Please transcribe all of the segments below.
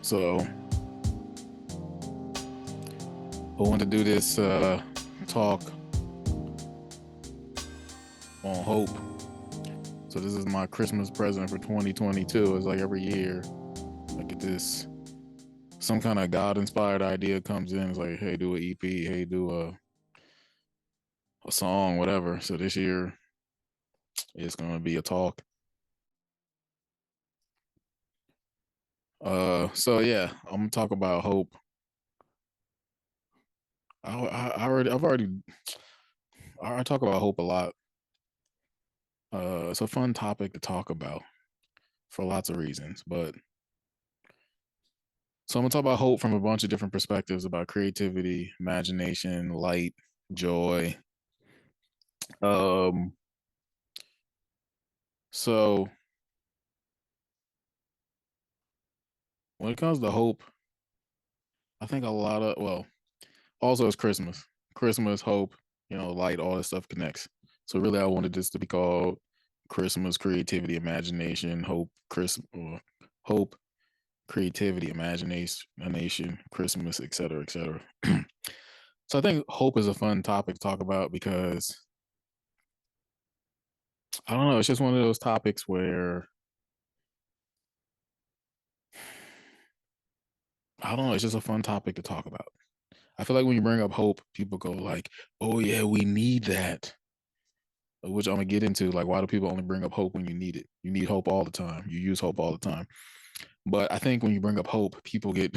So I wanted to do this talk on hope. So this is my Christmas present for 2022. It's like every year I get this some kind of God inspired idea comes in. It's like, hey, do an EP, hey, do a song, whatever. So this year it's gonna be a talk. So yeah, I'm gonna talk about hope. I talk about hope a lot. It's a fun topic to talk about for lots of reasons, but so I'm gonna talk about hope from a bunch of different perspectives about creativity, imagination, light, joy. Um, so when it comes to hope, I think a lot of also it's Christmas. Christmas, hope, light, all this stuff connects. So really I wanted this to be called Christmas, creativity, imagination, hope, hope, creativity, imagination, Christmas, etc., etc. So I think hope is a fun topic to talk about because I don't know, it's just one of those topics where I don't know, it's just a fun topic to talk about. I feel like when you bring up hope, people go like, "Oh yeah, we need that," which I'm gonna get into. Like, why do people only bring up hope when you need it? You need hope all the time. You use hope all the time. But I think when you bring up hope, people get,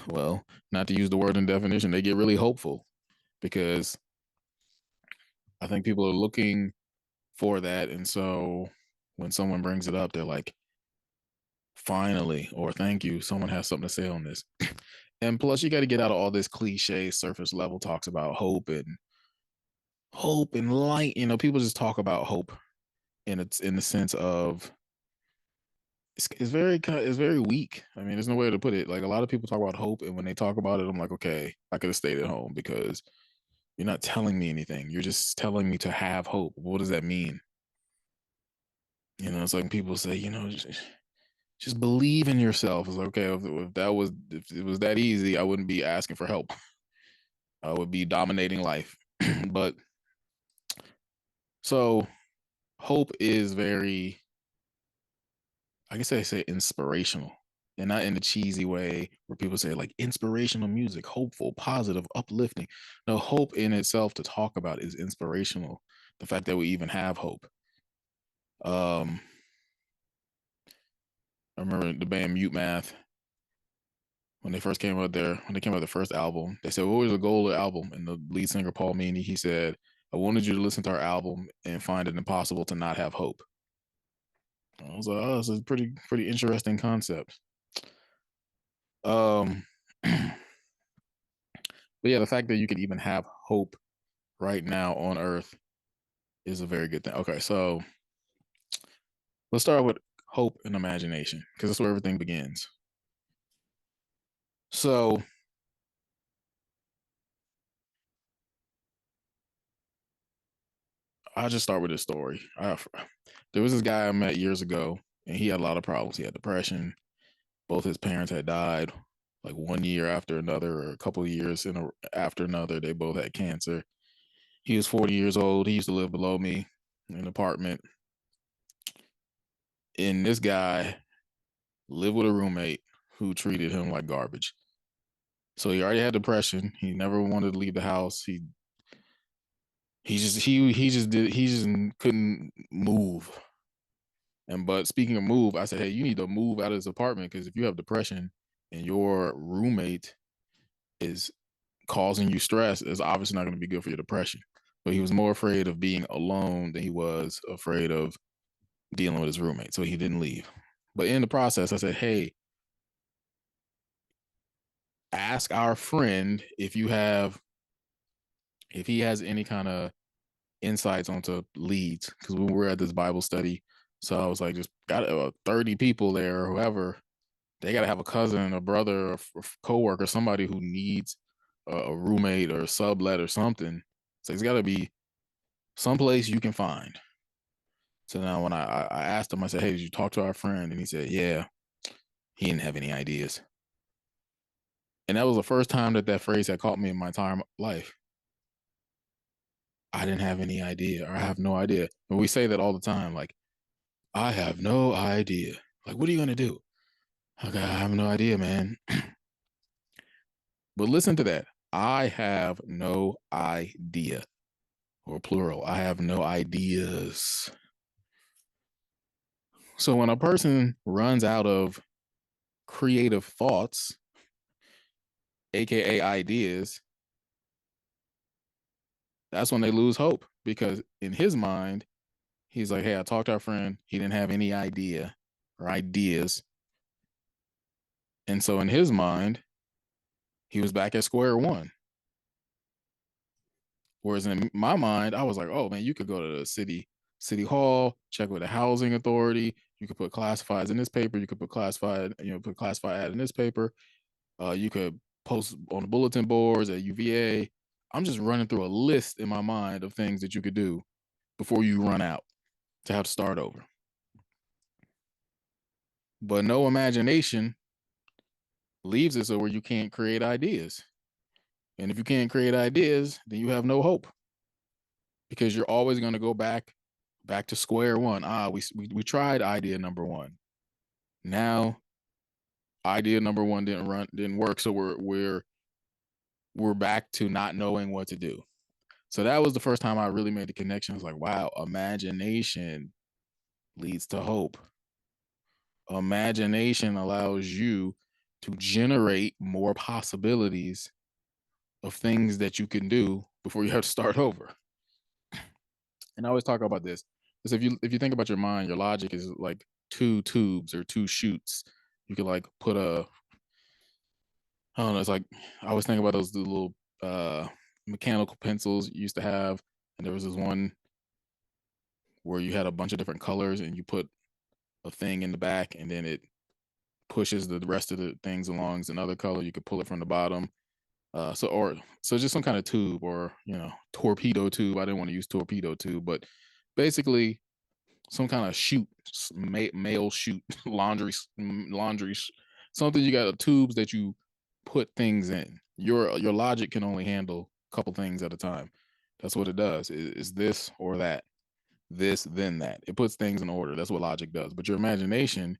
well, not to use the word in definition, they get really hopeful because I think people are looking for that, and so when someone brings it up, they're like, "Finally," or "Thank you, someone has something to say on this." And plus, you got to get out of all this cliche surface level talks about hope and light. People just talk about hope, and it's in the sense of it's very weak. I mean, there's no way to put it. Like a lot of people talk about hope, and when they talk about it, I'm like, okay, I could have stayed at home because you're not telling me anything. You're just telling me to have hope. What does that mean? It's like people say, just believe in yourself. It's like, okay, if it was that easy, I wouldn't be asking for help. I would be dominating life. But so hope is very, I guess I say inspirational, and not in a cheesy way where people say like inspirational music, hopeful, positive, uplifting. No, hope in itself to talk about is inspirational. The fact that we even have hope. Um, I remember the band Mute Math when they first came out there, when they came out with the first album, they said, what was the goal of the album? And the lead singer, Paul Meany, he said, I wanted you to listen to our album and find it impossible to not have hope. I was like, oh, this is a pretty interesting concept. Um, but yeah, the fact that you could even have hope right now on Earth is a very good thing. Okay, so let's start with hope and imagination because that's where everything begins. So I'll just start with this story. There was this guy I met years ago, and he had a lot of problems. He had depression. Both his parents had died, like one year after another, or a couple of years after another. They both had cancer. He was 40 years old. He used to live below me in an apartment. And this guy lived with a roommate who treated him like garbage. So he already had depression. He never wanted to leave the house. He just couldn't move. And but speaking of move, I said, hey, you need to move out of this apartment because if you have depression and your roommate is causing you stress, it's obviously not going to be good for your depression. But he was more afraid of being alone than he was afraid of dealing with his roommate. So he didn't leave. But in the process, I said, hey, ask our friend if he has any kind of insights onto leads because we were at this Bible study. So I was like, just got 30 people there or whoever. They got to have a cousin, a brother, a coworker, somebody who needs a roommate or a sublet or something. So it's got to be someplace you can find. So now when I asked him, I said, hey, did you talk to our friend? And he said, yeah, he didn't have any ideas. And that was the first time that that phrase had caught me in my entire life. I didn't have any idea, or I have no idea. And we say that all the time, like, I have no idea. Like, what are you gonna do? Okay, I have no idea, man. But listen to that. I have no idea, or plural. I have no ideas. So when a person runs out of creative thoughts, aka ideas, that's when they lose hope, because in his mind, he's like, hey, I talked to our friend. He didn't have any idea or ideas. And so in his mind, he was back at square one. Whereas in my mind, I was like, oh man, you could go to the city hall, check with the housing authority. You could put classifieds in this paper. You could put put classified ad in this paper. You could post on the bulletin boards at UVA. I'm just running through a list in my mind of things that you could do before you run out to have to start over. But no imagination leaves it so where you can't create ideas. And if you can't create ideas, then you have no hope, because you're always going to go back to square one. We tried idea number one. Now idea number one didn't work, so we're back to not knowing what to do. So that was the first time I really made the connection. I was like, wow, imagination leads to hope. Imagination allows you to generate more possibilities of things that you can do before you have to start over. And I always talk about this. Because if you think about your mind, your logic is like two tubes or two chutes. You could like put a, I don't know, it's like I always think about those little mechanical pencils you used to have. And there was this one where you had a bunch of different colors and you put a thing in the back and then it pushes the rest of the things along as another color. You could pull it from the bottom. So just some kind of tube, or torpedo tube. I didn't want to use torpedo tube, but basically some kind of chute, mail chute, laundry, something. You got tubes that you put things in. Your logic can only handle a couple things at a time. That's what it does. Is this or that, this then that. It puts things in order. That's what logic does. But your imagination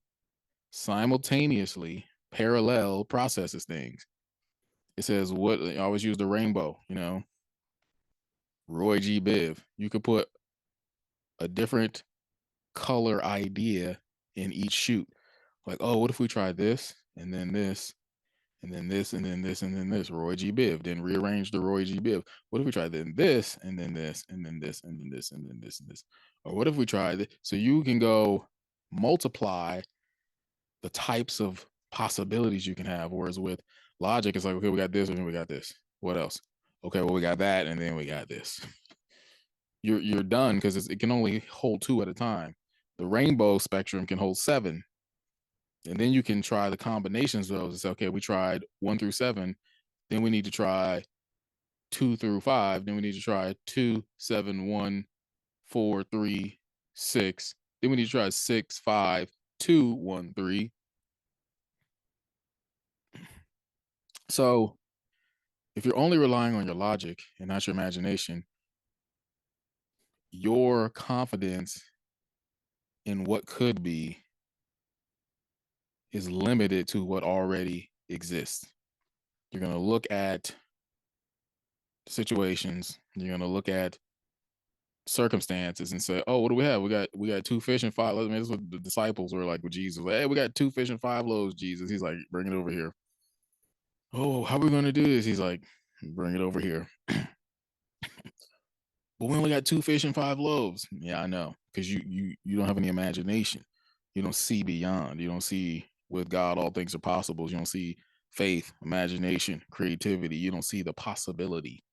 simultaneously parallel processes things. It says, what, I always use the rainbow, Roy G. Biv. You could put a different color idea in each shoot. Like, oh, what if we try this and then this and then this and then this and then this? Roy G. Biv. Then rearrange the Roy G. Biv. What if we try then this and then this and then this and then this and then this and this? Or what if we try this? So you can go multiply the types of possibilities you can have. Whereas with logic, it's like, okay, we got this and then we got this. What else? Okay, well, we got that and then we got this. You're done, because it can only hold two at a time. The rainbow spectrum can hold seven. And then you can try the combinations of those. It's okay, we tried 1 through 7. Then we need to try 2 through 5. Then we need to try 2, 7, 1, 4, 3, 6. Then we need to try 6, 5, 2, 1, 3. So if you're only relying on your logic and not your imagination, your confidence in what could be is limited to what already exists. You're going to look at situations, you're going to look at circumstances and say, oh, what do we have? We got 2 fish and 5 loaves. I mean, that's what the disciples were like with Jesus. Like, hey, we got 2 fish and 5 loaves, Jesus. He's like, bring it over here. Oh, how are we going to do this? He's like, bring it over here. But we only got 2 fish and 5 loaves. Yeah, I know, because you don't have any imagination. You don't see beyond. You don't see, with God all things are possible. You don't see faith, imagination, creativity. You don't see the possibility.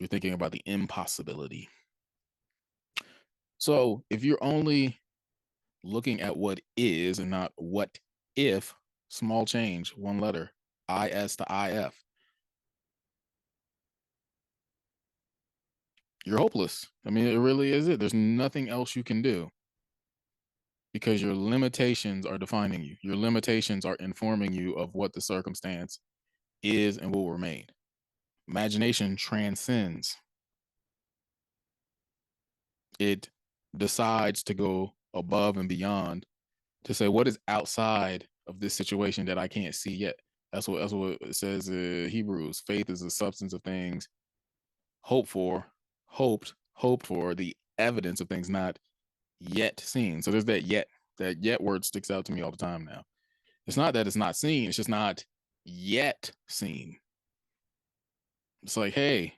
You're thinking about the impossibility. So if you're only looking at what is and not what if, small change, one letter, IS to IF, you're hopeless. I mean, it really is it. There's nothing else you can do, because your limitations are defining you. Your limitations are informing you of what the circumstance is and will remain. Imagination transcends. It decides to go above and beyond to say what is outside of this situation that I can't see yet. That's what it says in Hebrews. Faith is the substance of things hoped for, hoped for, the evidence of things not yet seen. So there's that yet. That yet word sticks out to me all the time now. It's not that it's not seen, it's just not yet seen. It's like, hey,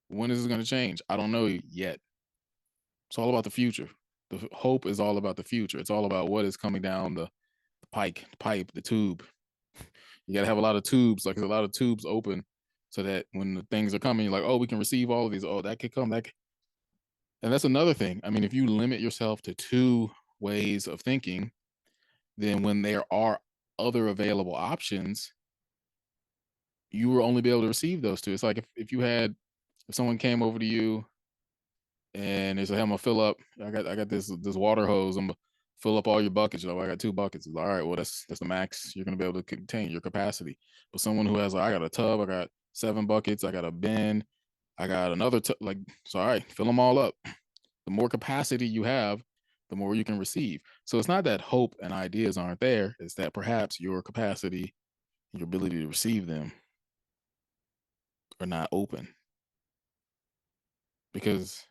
when is this going to change? I don't know yet. It's all about the future. The hope is all about the future. It's all about what is coming down the pipe, the tube. You got to have a lot of tubes, like there's a lot of tubes open so that when the things are coming, you're like, oh, we can receive all of these. Oh, that could come. And that's another thing. I mean, if you limit yourself to two ways of thinking, then when there are other available options, you will only be able to receive those two. It's like if someone came over to you and they said, hey, I'm gonna fill up, I got this water hose, I'm gonna fill up all your buckets. You're like, well, I got two buckets. It's like, all right, well, that's the max you're gonna be able to contain your capacity. But someone who has like, I got a tub, I got 7 buckets, I got a bin, I got another like, so all right, fill them all up. The more capacity you have, the more you can receive. So it's not that hope and ideas aren't there, it's that perhaps your capacity, your ability to receive them are not open. Because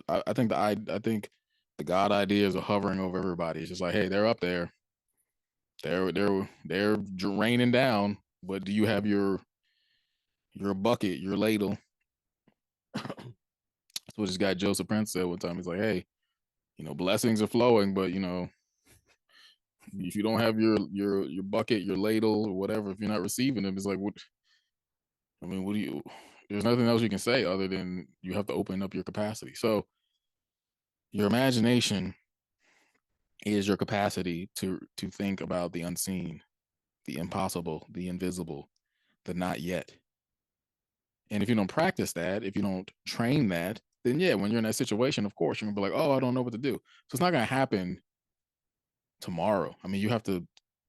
I think the God ideas are hovering over everybody. It's just like, hey, they're up there. They're raining down, but do you have your bucket, your ladle? That's what this guy Joseph Prince said one time. He's like, hey, blessings are flowing, but if you don't have your bucket, your ladle, or whatever, if you're not receiving them, it's like, what? I mean, what do you? There's nothing else you can say other than you have to open up your capacity. So your imagination is your capacity to think about the unseen, the impossible, the invisible, the not yet. And if you don't practice that, if you don't train that, then yeah, when you're in that situation, of course, you're gonna be like, oh, I don't know what to do. So it's not gonna happen tomorrow. I mean, you have to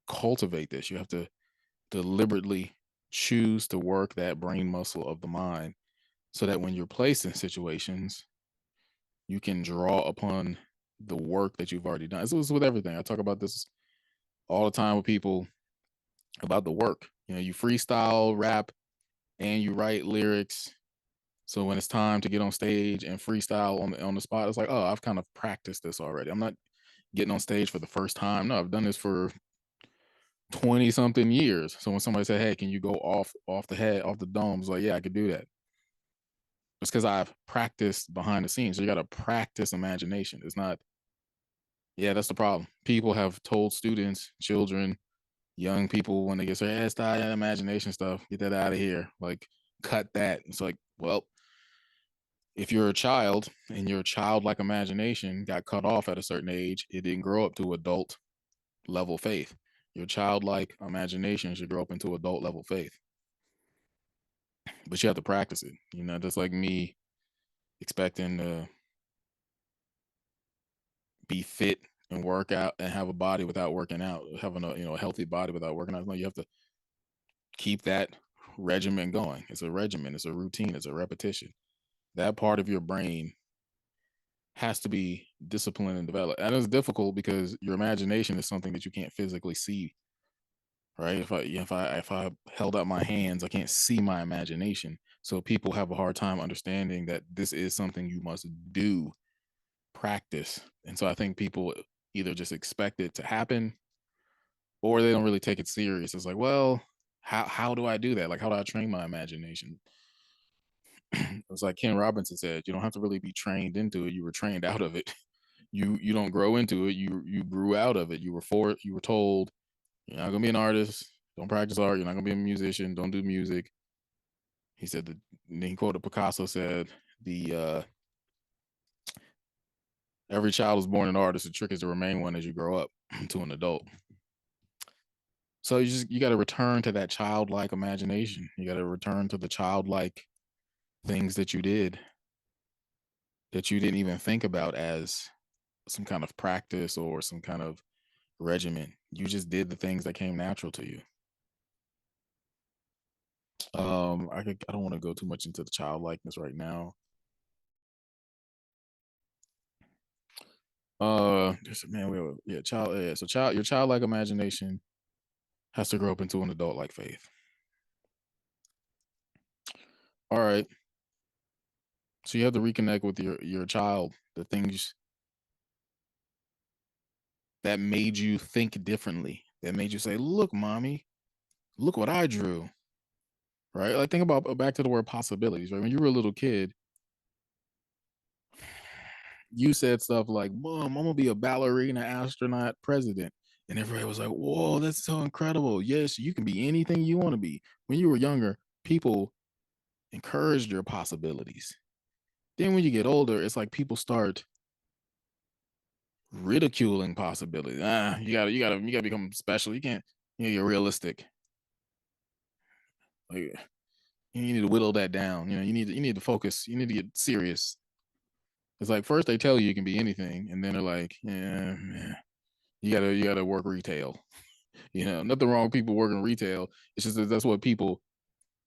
cultivate this. You have to deliberately choose to work that brain muscle of the mind so that when you're placed in situations, you can draw upon the work that you've already done. This is with everything. I talk about this all the time with people about the work. You freestyle rap and you write lyrics. So when it's time to get on stage and freestyle on the spot, it's like, oh, I've kind of practiced this already. I'm not getting on stage for the first time. No, I've done this for 20 something years. So when somebody said, hey, can you go off the head, off the dome? It's like, yeah, I could do that. It's because I've practiced behind the scenes. So you got to practice imagination. It's not, yeah, that's the problem. People have told students, children, young people when they get started, it's that imagination stuff. Get that out of here. Like, cut that. It's like, well, if you're a child and your childlike imagination got cut off at a certain age, it didn't grow up to adult level faith. Your childlike imagination should grow up into adult level faith, but you have to practice it. Just like me expecting to be fit and work out and have a body without working out, having a healthy body without working out. No, you have to keep that regimen going. It's a regimen. It's a routine. It's a repetition. That part of your brain has to be disciplined and developed. And it's difficult because your imagination is something that you can't physically see, right? If I held out my hands, I can't see my imagination. So people have a hard time understanding that this is something you must do, practice. And so I think people either just expect it to happen or they don't really take it serious. It's like, well, how do I do that? Like, how do I train my imagination? It's like Ken Robinson said, you don't have to really be trained into it. You were trained out of it. You don't grow into it. You grew out of it. You were told you're not gonna be an artist. Don't practice art. You're not gonna be a musician. Don't do music. He said that. And he quoted Picasso said, "The every child is born an artist. The trick is to remain one as you grow up to an adult." So you got to return to that childlike imagination. You got to return to the childlike things that you didn't even think about as some kind of practice or some kind of regimen. You just did the things that came natural to you. I don't want to go too much into the childlikeness right now. Man, yeah, child, yeah. So your childlike imagination has to grow up into an adult-like faith. All right. So you have to reconnect with your child, the things that made you think differently, that made you say, "Look, mommy, look what I drew." Right? Like think about back to the word possibilities, right? When you were a little kid, you said stuff like, "Mom, I'm gonna be a ballerina, astronaut, president." And everybody was like, "Whoa, that's so incredible. Yes, you can be anything you want to be." When you were younger, people encouraged your possibilities. Then when you get older, it's like people start ridiculing possibilities. You gotta become special. You can't, you're realistic. Like you need to whittle that down. You need to focus. You need to get serious. It's like first they tell you you can be anything, and then they're like, yeah, you gotta work retail. Nothing wrong with people working retail. It's just that that's what people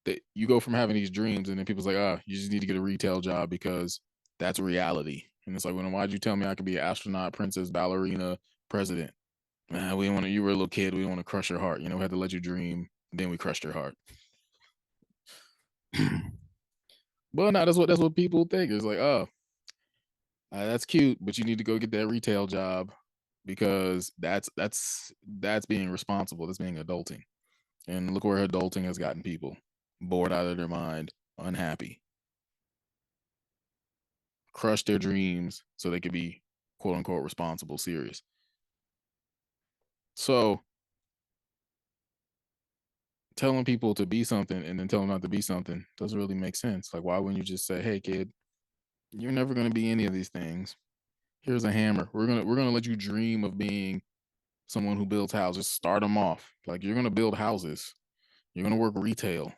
that you go from having these dreams, and then people's like, you just need to get a retail job because that's reality. And it's like, well, why'd you tell me I could be an astronaut, princess, ballerina, president? Man, we want to. You were a little kid. We want to crush your heart. We had to let you dream. Then we crushed your heart. Well, no, that's what people think. It's like, that's cute, but you need to go get that retail job because that's being responsible. That's being adulting. And look where adulting has gotten people bored out of their mind, unhappy, crush their dreams so they could be quote unquote responsible, serious. So telling people to be something and then tell them not to be something doesn't really make sense. Like, why wouldn't you just say, "Hey, kid, you're never going to be any of these things. Here's a hammer. We're gonna let you dream of being someone who builds houses. Start them off. Like you're gonna build houses. You're gonna work retail.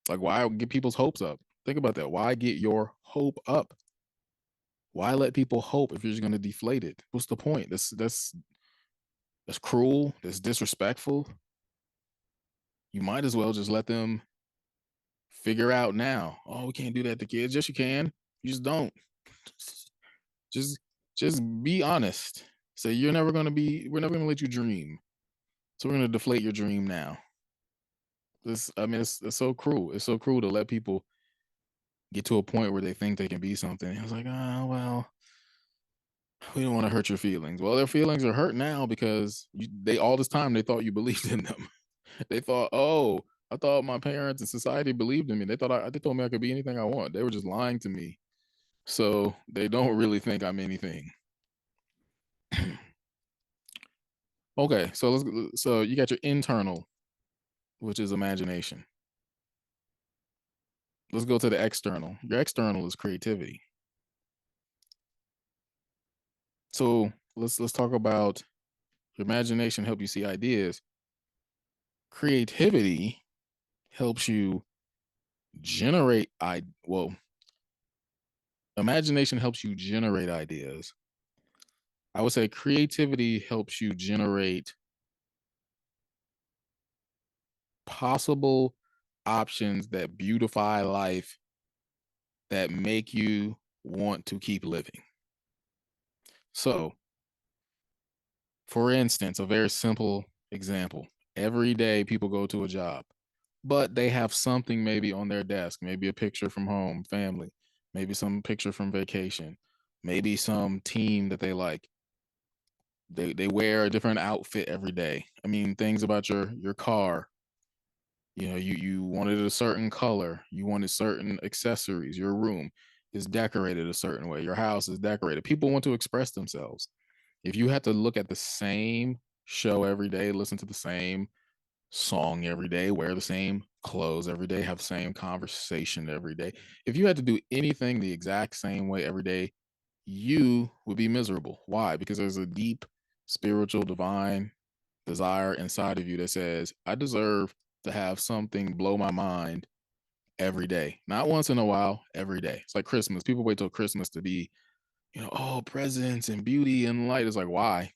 Like why get people's hopes up? Think about that. Why get your hope up? Why let people hope if you're just gonna deflate it? What's the point? That's cruel. That's disrespectful. You might as well just let them figure out now. Oh, we can't do that to kids. Yes, you can. You just don't. Just just be honest. Say you're never gonna be. We're never gonna let you dream. So we're gonna deflate your dream now. I mean, it's so cruel. It's so cruel to let people get to a point where they think they can be something. It's like, oh well, we don't want to hurt your feelings. Well, their feelings are hurt now because they all this time they thought you believed in them. They thought, oh, I thought my parents and society believed in me. They told me I could be anything I want. They were just lying to me. So they don't really think I'm anything. Okay, so you got your internal, which is imagination. Let's go to the external. Your external is creativity. So let's talk about your imagination help you see ideas. Creativity helps you generate well, imagination helps you generate ideas. I would say creativity helps you generate possible options that beautify life that make you want to keep living. So, for instance, a very simple example. Every day people go to a job, but they have something maybe on their desk, maybe a picture from home, family, maybe some picture from vacation, maybe some team that they like. They wear a different outfit every day. I mean, things about your car. You wanted a certain color, you wanted certain accessories, your room is decorated a certain way, your house is decorated. People want to express themselves. If you had to look at the same show every day, listen to the same song every day, wear the same clothes every day, have the same conversation every day. If you had to do anything the exact same way every day, you would be miserable. Why? Because there's a deep spiritual, divine desire inside of you that says, I deserve to have something blow my mind every day. Not once in a while, every day. It's like Christmas. People wait till Christmas to be, oh, presents and beauty and light. It's like, why?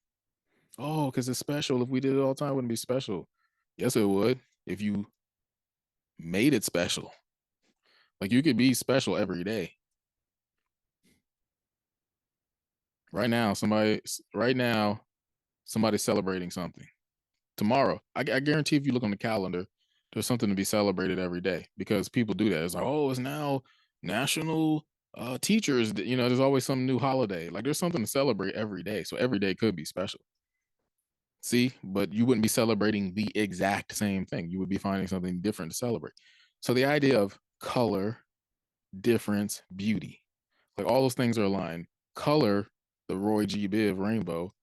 Oh, because it's special. If we did it all the time, it wouldn't be special. Yes, it would if you made it special. Like you could be special every day. Right now, somebody's celebrating something. Tomorrow, I guarantee if you look on the calendar, there's something to be celebrated every day because people do that. It's like, oh, it's now National Teachers. There's always some new holiday. Like there's something to celebrate every day. So every day could be special. See, but you wouldn't be celebrating the exact same thing. You would be finding something different to celebrate. So the idea of color, difference, beauty, like all those things are aligned. Color, the Roy G. Biv rainbow,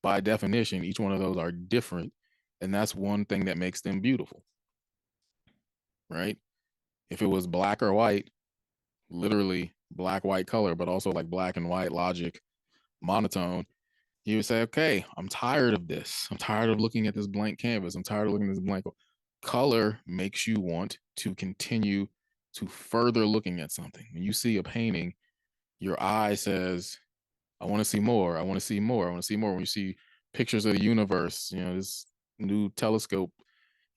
by definition, each one of those are different. And that's one thing that makes them beautiful, right? If it was black or white, literally black, white color, but also like black and white logic, monotone, you would say, okay, I'm tired of this. I'm tired of looking at this blank canvas. I'm tired of looking at this blank. Color makes you want to continue to further looking at something. When you see a painting, your eye says, I want to see more. I want to see more. I want to see more. When you see pictures of the universe, this new telescope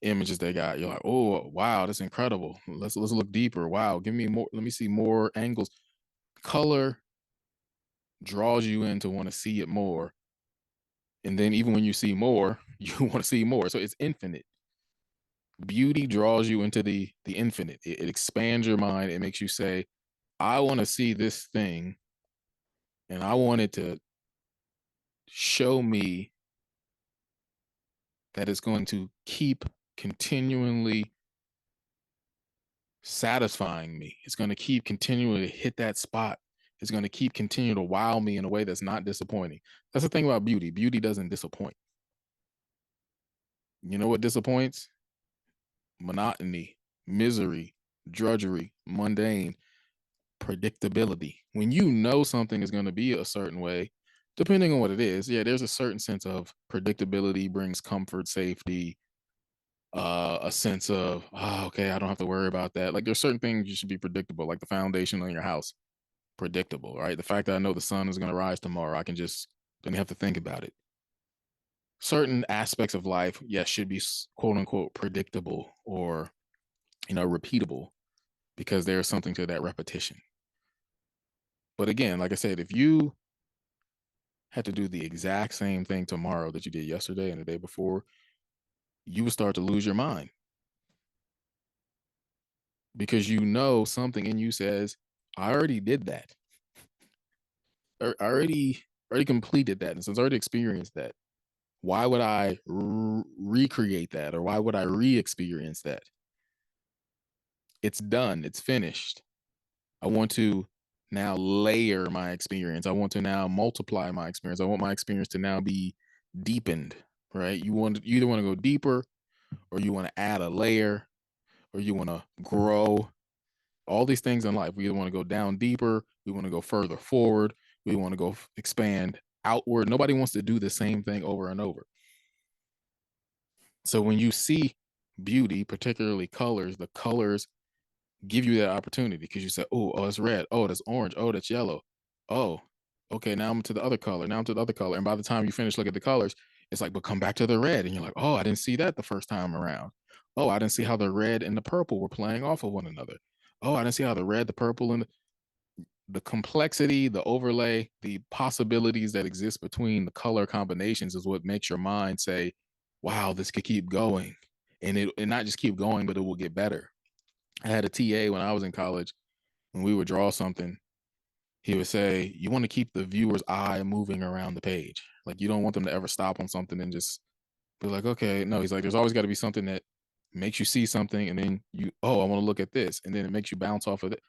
images they got, you're like, oh wow, that's incredible. Let's look deeper. Wow, give me more. Let me see more angles. Color draws you in to want to see it more. And then even when you see more, you want to see more. So it's infinite. Beauty draws you into the infinite. It expands your mind. It makes you say, I want to see this thing and I want it to show me that it's going to keep continually satisfying me. It's going to keep continuing to hit that spot. It's going to keep continuing to wow me in a way that's not disappointing. That's the thing about beauty. Beauty doesn't disappoint. You know what disappoints? Monotony, misery, drudgery, mundane, predictability. When you know something is going to be a certain way, depending on what it is, yeah, there's a certain sense of predictability brings comfort, safety, a sense of, oh, okay, I don't have to worry about that. Like there's certain things you should be predictable, like the foundation on your house, predictable, right? The fact that I know the sun is going to rise tomorrow, I can just don't have to think about it. Certain aspects of life, yes, should be quote unquote predictable or repeatable because there's something to that repetition. But again, like I said, if you had to do the exact same thing tomorrow that you did yesterday and the day before, you would start to lose your mind because something in you says, I already did that. I already completed that. And since I already experienced that, why would I recreate that or why would I re-experience that? It's done. It's finished. I want to now layer my experience. I want to now multiply my experience. I want my experience to now be deepened, right? You either want to go deeper or you want to add a layer or you want to grow. All these things in life, we either want to go down deeper, we want to go further forward, we want to go expand outward. Nobody wants to do the same thing over and over. So when you see beauty, particularly colors, the colors give you that opportunity because you say, oh, it's red. Oh, that's orange. Oh, that's yellow. Oh, okay. Now I'm to the other color. Now I'm to the other color. And by the time you finish looking at the colors, it's like, but come back to the red. And you're like, oh, I didn't see that the first time around. Oh, I didn't see how the red and the purple were playing off of one another. Oh, I didn't see how the red, the purple, and the complexity, the overlay, the possibilities that exist between the color combinations is what makes your mind say, wow, this could keep going. And not just keep going, but it will get better. I had a TA when I was in college. When we would draw something, he would say, you want to keep the viewer's eye moving around the page. Like you don't want them to ever stop on something and just be like, okay, no, he's like, there's always got to be something that makes you see something and then oh, I want to look at this. And then it makes you bounce off of it.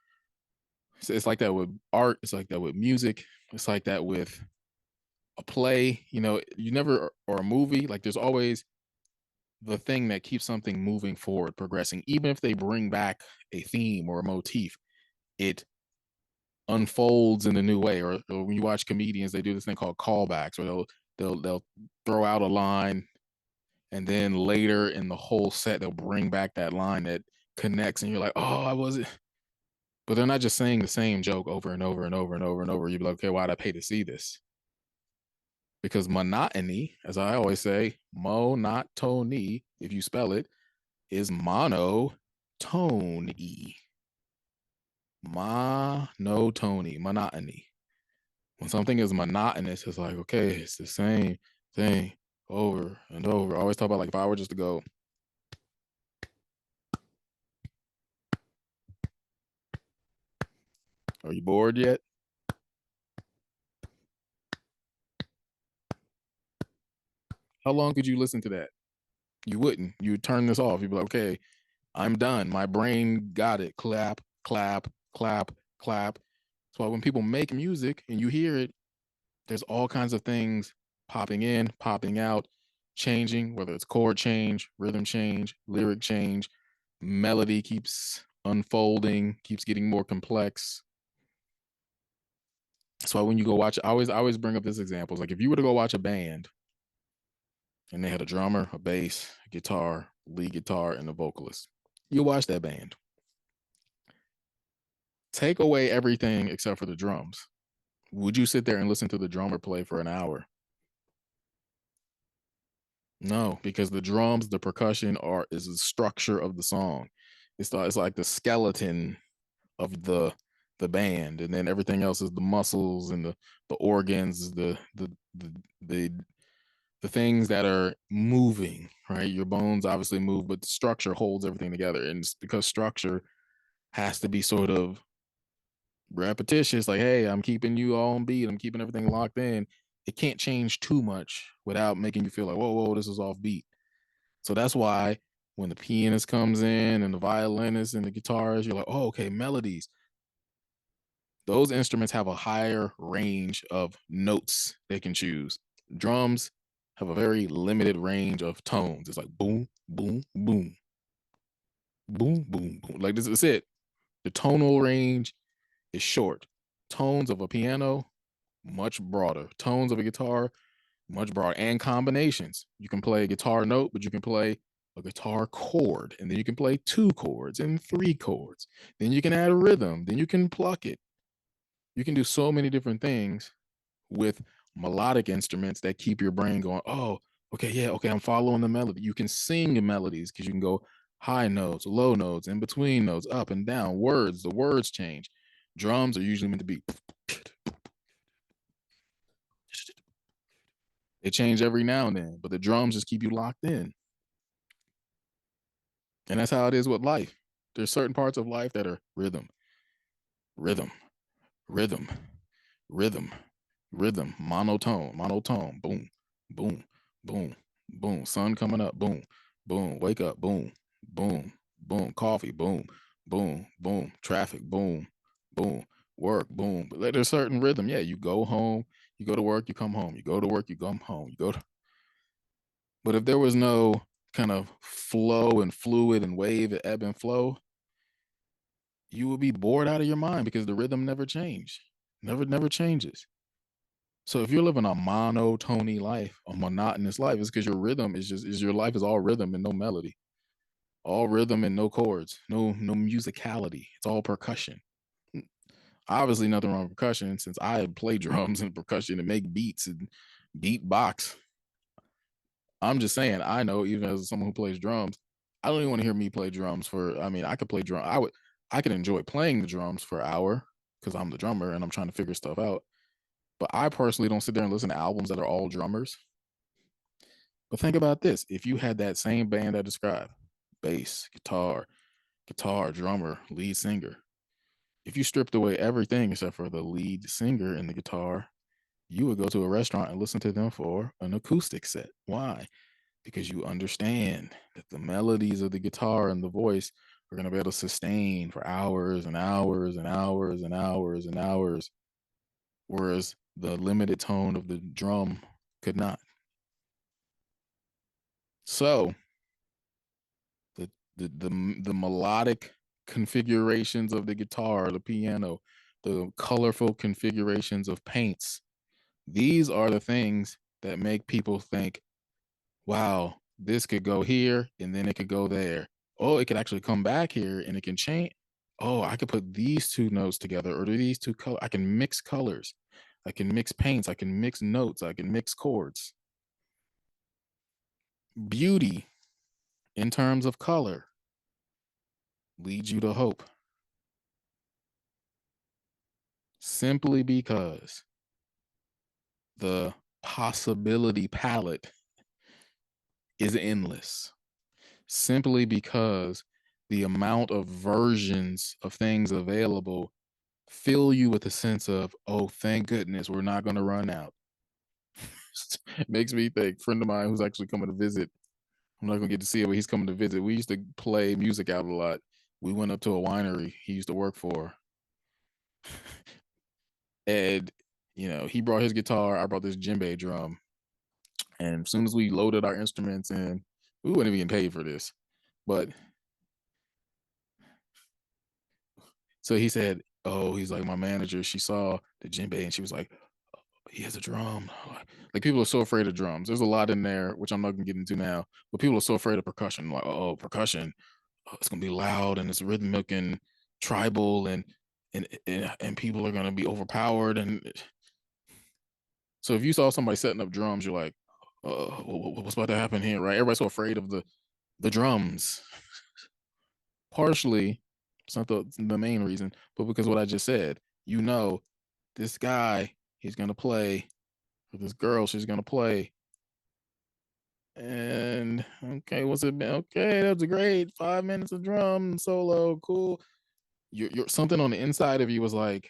So it's like that with art. It's like that with music. It's like that with a play. You never, or a movie, like there's always the thing that keeps something moving forward, progressing. Even if they bring back a theme or a motif, it unfolds in a new way. Or when you watch comedians, they do this thing called callbacks, or they'll throw out a line, and then later in the whole set, they'll bring back that line that connects, and you're like, oh, I wasn't. But they're not just saying the same joke over and over and over and over and over. You'd be like, okay, why'd I pay to see this? because monotony, as I always say, monotony, if you spell it, is monotony. Monotony. When something is monotonous, it's like, okay, it's the same thing over and over. I always talk about, like, if I were just to go, are you bored yet? How long could you listen to that? You wouldn't. You would turn this off. You'd be like, okay, I'm done. My brain got it. Clap, clap, clap, clap. So when people make music and you hear it, there's all kinds of things popping in, popping out, changing, whether it's chord change, rhythm change, lyric change, melody keeps unfolding, keeps getting more complex. So when you go watch, I always bring up this example. Like if you were to go watch a band and they had a drummer, a bass, a guitar, lead guitar, and a vocalist, you watch that band. Take away everything except for the drums. Would you sit there and listen to the drummer play for an hour? No, because the drums, the percussion is the structure of the song. It's like the skeleton of the band, and then everything else is the muscles and the organs, the the things that are moving, right? Your bones obviously move, but the structure holds everything together. And it's because structure has to be sort of repetitious, like, hey, I'm keeping you on beat, I'm keeping everything locked in. It can't change too much without making you feel like, whoa, this is off beat. So that's why when the pianist comes in and the violinist and the guitarist, you're like, oh, okay, melodies. Those instruments have a higher range of notes they can choose. Drums have a very limited range of tones. It's like boom, boom, boom, boom, boom, boom. Like this is it. The tonal range is short. Tones of a piano, much broader. Tones of a guitar, much broader. And combinations. You can play a guitar note, but you can play a guitar chord, and then you can play two chords and three chords. Then you can add a rhythm. Then you can pluck it. You can do so many different things with melodic instruments that keep your brain going, oh, okay, yeah, okay, I'm following the melody. You can sing melodies because you can go high notes, low notes, in between notes, up and down, words, the words change. Drums are usually meant to be, they change every now and then, but the drums just keep you locked in. And that's how it is with life. There's certain parts of life that are rhythm, rhythm, rhythm, rhythm, rhythm, monotone, boom, boom, boom, boom, sun coming up, boom, boom, wake up, boom, boom, boom, coffee, boom, boom, boom, traffic, boom, boom, work, boom. But there's a certain rhythm. Yeah, you go home, you go to work, you come home, you go to work, you come home, you go to. But if there was no kind of flow and fluid and wave and ebb and flow, you would be bored out of your mind because the rhythm never changed, never changes. So if you're living a monotony life, a monotonous life, it's because your rhythm is your life is all rhythm and no melody, all rhythm and no chords, no musicality. It's all percussion. Obviously, nothing wrong with percussion since I play drums and percussion and make beats and beatbox. I'm just saying, I know even as someone who plays drums, I don't even want to hear me play drums for. I mean, I could play drum. I could enjoy playing the drums for an hour because I'm the drummer and I'm trying to figure stuff out. But I personally don't sit there and listen to albums that are all drummers. But think about this: if you had that same band I described, bass, guitar, drummer, lead singer, if you stripped away everything except for the lead singer and the guitar, you would go to a restaurant and listen to them for an acoustic set. Why? Because you understand that the melodies of the guitar and the voice are going to be able to sustain for hours and hours and hours and hours and hours, whereas the limited tone of the drum could not. So the melodic configurations of the guitar, the piano, the colorful configurations of paints, these are the things that make people think, wow, this could go here and then it could go there. Oh, it could actually come back here and it can change. Oh, I could put these two notes together or these two colors. I can mix colors. I can mix paints. I can mix notes. I can mix chords. Beauty in terms of color leads you to hope. Simply because the possibility palette is endless. Simply because the amount of versions of things available fill you with a sense of, oh, thank goodness we're not going to run out. Makes me think, friend of mine who's actually coming to visit, I'm not gonna get to see it, but he's coming to visit. We used to play music out a lot. We went up to a winery he used to work for, and he brought his guitar. I brought this djembe drum, and as soon as we loaded our instruments in, we wouldn't even get paid for this. But so he said, "Oh, he's like my manager. She saw the djembe, and she was like, oh, he has a drum." Like people are so afraid of drums. There's a lot in there, which I'm not gonna get into now. But people are so afraid of percussion. Like, oh, percussion. Oh, it's gonna be loud and it's rhythmic and tribal and people are gonna be overpowered. And so if you saw somebody setting up drums, you're like, what's about to happen here, right? Everybody's so afraid of the drums. Partially, it's not the main reason, but because what I just said, this guy, he's gonna play, or this girl, she's gonna play. And okay, what's it been? Okay, that's great. 5 minutes of drum solo, cool. You're something on the inside of you was like,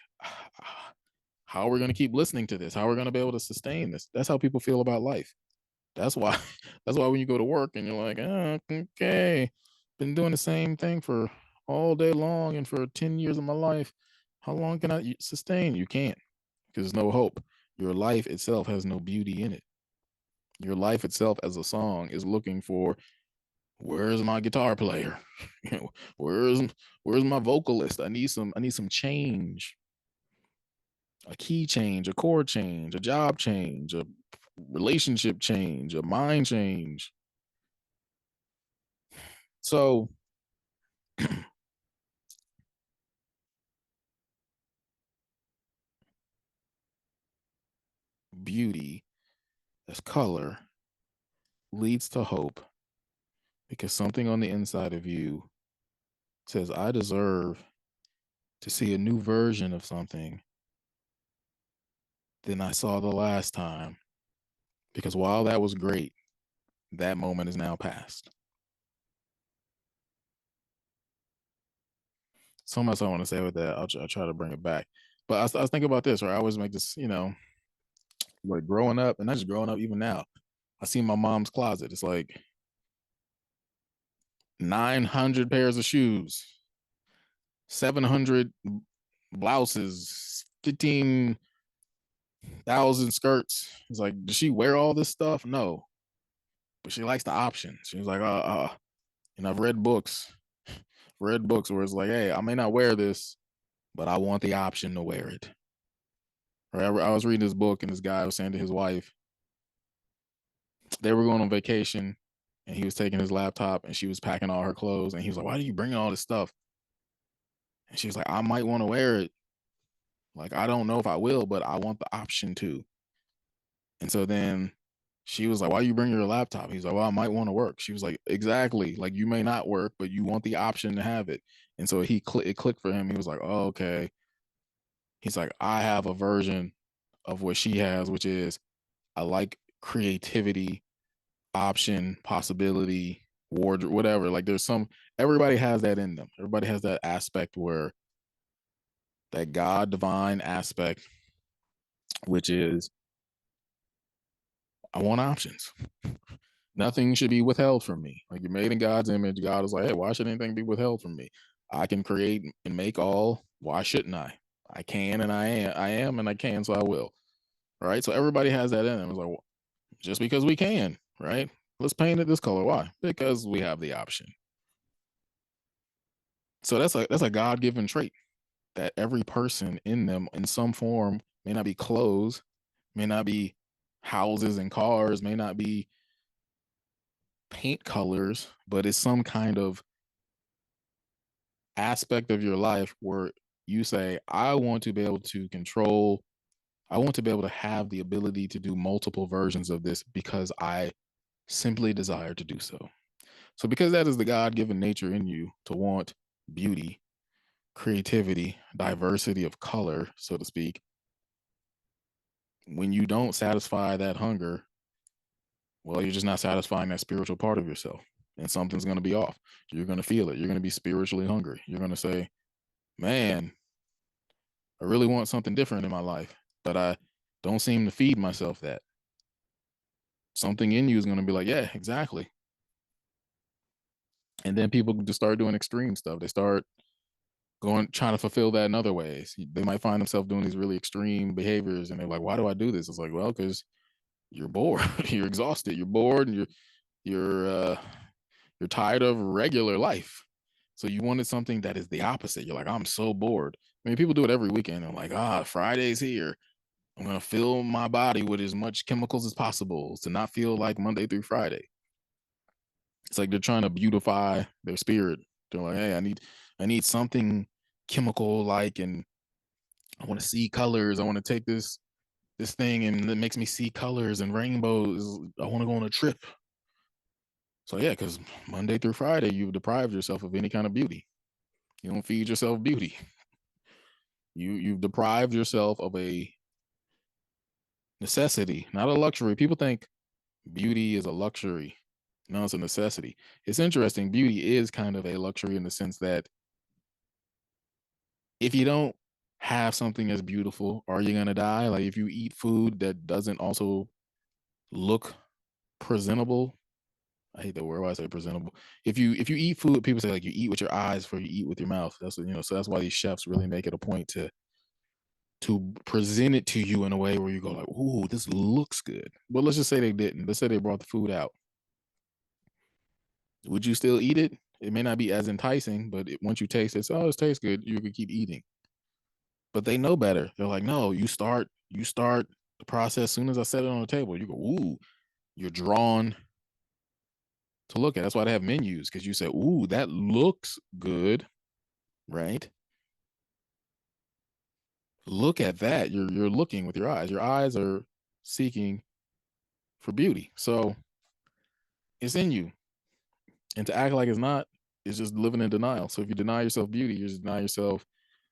how are we going to keep listening to this? How are we going to be able to sustain this? That's how people feel about life. That's why that's why when you go to work and you're like, oh, okay, been doing the same thing for all day long and for 10 years of my life, how long can I sustain? You can't, because there's no hope. Your life itself has no beauty in it. Your life itself as a song is looking for, where's my guitar player? where's where's my vocalist? I need some change. A key change, a chord change, a job change, a relationship change, a mind change. So beauty as color leads to hope, because something on the inside of you says, I deserve to see a new version of something than I saw the last time. Because while that was great, that moment is now past. So much I want to say with that. I'll try to bring it back. But I was thinking about this, right? I always make this, like growing up, and not just growing up, even now. I see my mom's closet. It's like 900 pairs of shoes, 700 blouses, 15,000 skirts. It's like, does she wear all this stuff? No, but she likes the options. She's like, and I've read books where it's like, hey, I may not wear this, but I want the option to wear it. Right? I was reading this book, and this guy was saying to his wife, they were going on vacation, and he was taking his laptop, and she was packing all her clothes, and he was like, why are you bringing all this stuff? And she was like, I might want to wear it. Like, I don't know if I will, but I want the option to. And so then she was like, why you bring your laptop? He's like, well, I might want to work. She was like, exactly. Like, you may not work, but you want the option to have it. And so it clicked for him. He was like, oh, okay. He's like, I have a version of what she has, which is, I like creativity, option, possibility, wardrobe, whatever. Like, everybody has that in them. Everybody has that aspect where, that God divine aspect, which is, I want options. Nothing should be withheld from me. Like, you're made in God's image. God is like, hey, why should anything be withheld from me? I can create and make all. Why shouldn't I? I can, and I am, and I can, so I will. Right. So everybody has that in them. It's like, well, just because we can, right? Let's paint it this color. Why? Because we have the option. So that's a God given trait that every person in them, in some form, may not be clothes, may not be houses and cars, may not be paint colors, but it's some kind of aspect of your life where you say, I want to be able to control I want to be able to have the ability to do multiple versions of this because I simply desire to do so. So, because that is the God given nature in you to want beauty, creativity, diversity of color, so to speak, when you don't satisfy that hunger, well, you're just not satisfying that spiritual part of yourself. And something's going to be off. You're going to feel it. You're going to be spiritually hungry. You're going to say, man, I really want something different in my life, but I don't seem to feed myself that. Something in you is going to be like, yeah, exactly. And then people just start doing extreme stuff. They start going, trying to fulfill that in other ways. They might find themselves doing these really extreme behaviors and they're like, why do I do this? It's like, well, because you're bored, you're exhausted, you're bored, and you're tired of regular life. So you wanted something that is the opposite. You're like, I'm so bored. I mean, people do it every weekend. I'm like, Friday's here. I'm gonna fill my body with as much chemicals as possible to not feel like Monday through Friday. It's like they're trying to beautify their spirit. They're like, hey, I need something chemical like, and I want to see colors. I want to take this thing and it makes me see colors and rainbows. I want to go on a trip. So yeah, because Monday through Friday, you've deprived yourself of any kind of beauty. You don't feed yourself beauty. You've deprived yourself of a necessity, not a luxury. People think beauty is a luxury. No, it's a necessity. It's interesting. Beauty is kind of a luxury in the sense that if you don't have something as beautiful, are you gonna die? Like if you eat food that doesn't also look presentable. I hate that word. Why I say presentable? If you eat food, people say like you eat with your eyes before you eat with your mouth. That's what, so that's why these chefs really make it a point to present it to you in a way where you go like, "Ooh, this looks good." But let's just say they didn't. Let's say they brought the food out. Would you still eat it? It may not be as enticing, but once you taste it, oh, it tastes good. You could keep eating. But they know better. They're like, no, you start the process. As soon as I set it on the table, you go, ooh, you're drawn to look at. That's why they have menus because you say, ooh, that looks good, right? Look at that. You're looking with your eyes. Your eyes are seeking for beauty. So it's in you. And to act like it's not is just living in denial. So if you deny yourself beauty, you just deny yourself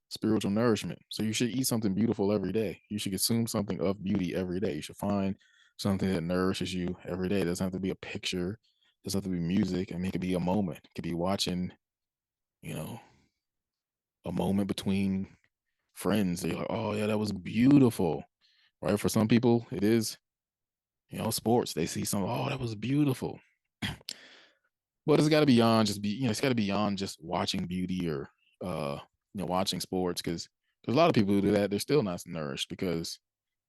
spiritual nourishment. So you should eat something beautiful every day. You should consume something of beauty every day. You should find something that nourishes you every day. It doesn't have to be a picture. It doesn't have to be music. I mean, it could be a moment. It could be watching, you know, a moment between friends. You're like, oh yeah, that was beautiful. Right. For some people, it is, sports. They see something, oh, that was beautiful. But it's got to be beyond just it's got to be beyond just watching beauty or watching sports because there's a lot of people who do that. They're still not nourished because,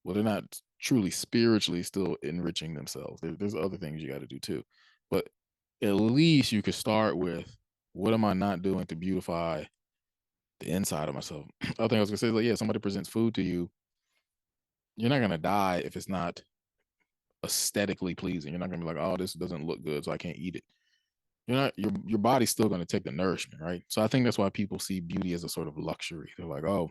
well, they're not truly spiritually still enriching themselves. There's other things you got to do too. But at least you could start with, what am I not doing to beautify the inside of myself? I think I was gonna say, like, yeah, somebody presents food to you, you're not gonna die if it's not aesthetically pleasing. You're not gonna be like, oh, this doesn't look good, so I can't eat it. You're not your body's still going to take the nourishment, right? So I think that's why people see beauty as a sort of luxury. They're like, oh,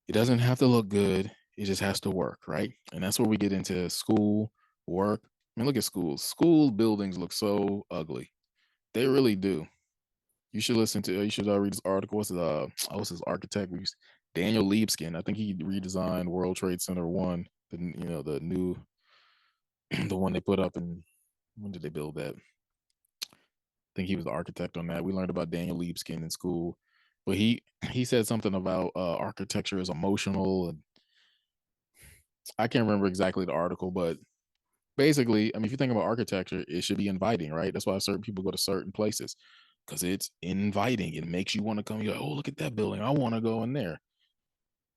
it doesn't have to look good, it just has to work, right? And that's where we get into school, work. I mean, look at schools. School buildings look so ugly. They really do. You should read this article. What's his architect? Daniel Liebskin. I think he redesigned World Trade Center 1, the new the one they put up. And when did they build that? Think he was the architect on that. We learned about Daniel Liebskin in school, but he said something about architecture is emotional, and I can't remember exactly the article, but basically, I mean, if you think about architecture, it should be inviting, right? That's why certain people go to certain places because it's inviting. It makes you want to come. You're like, oh, look at that building. I want to go in there.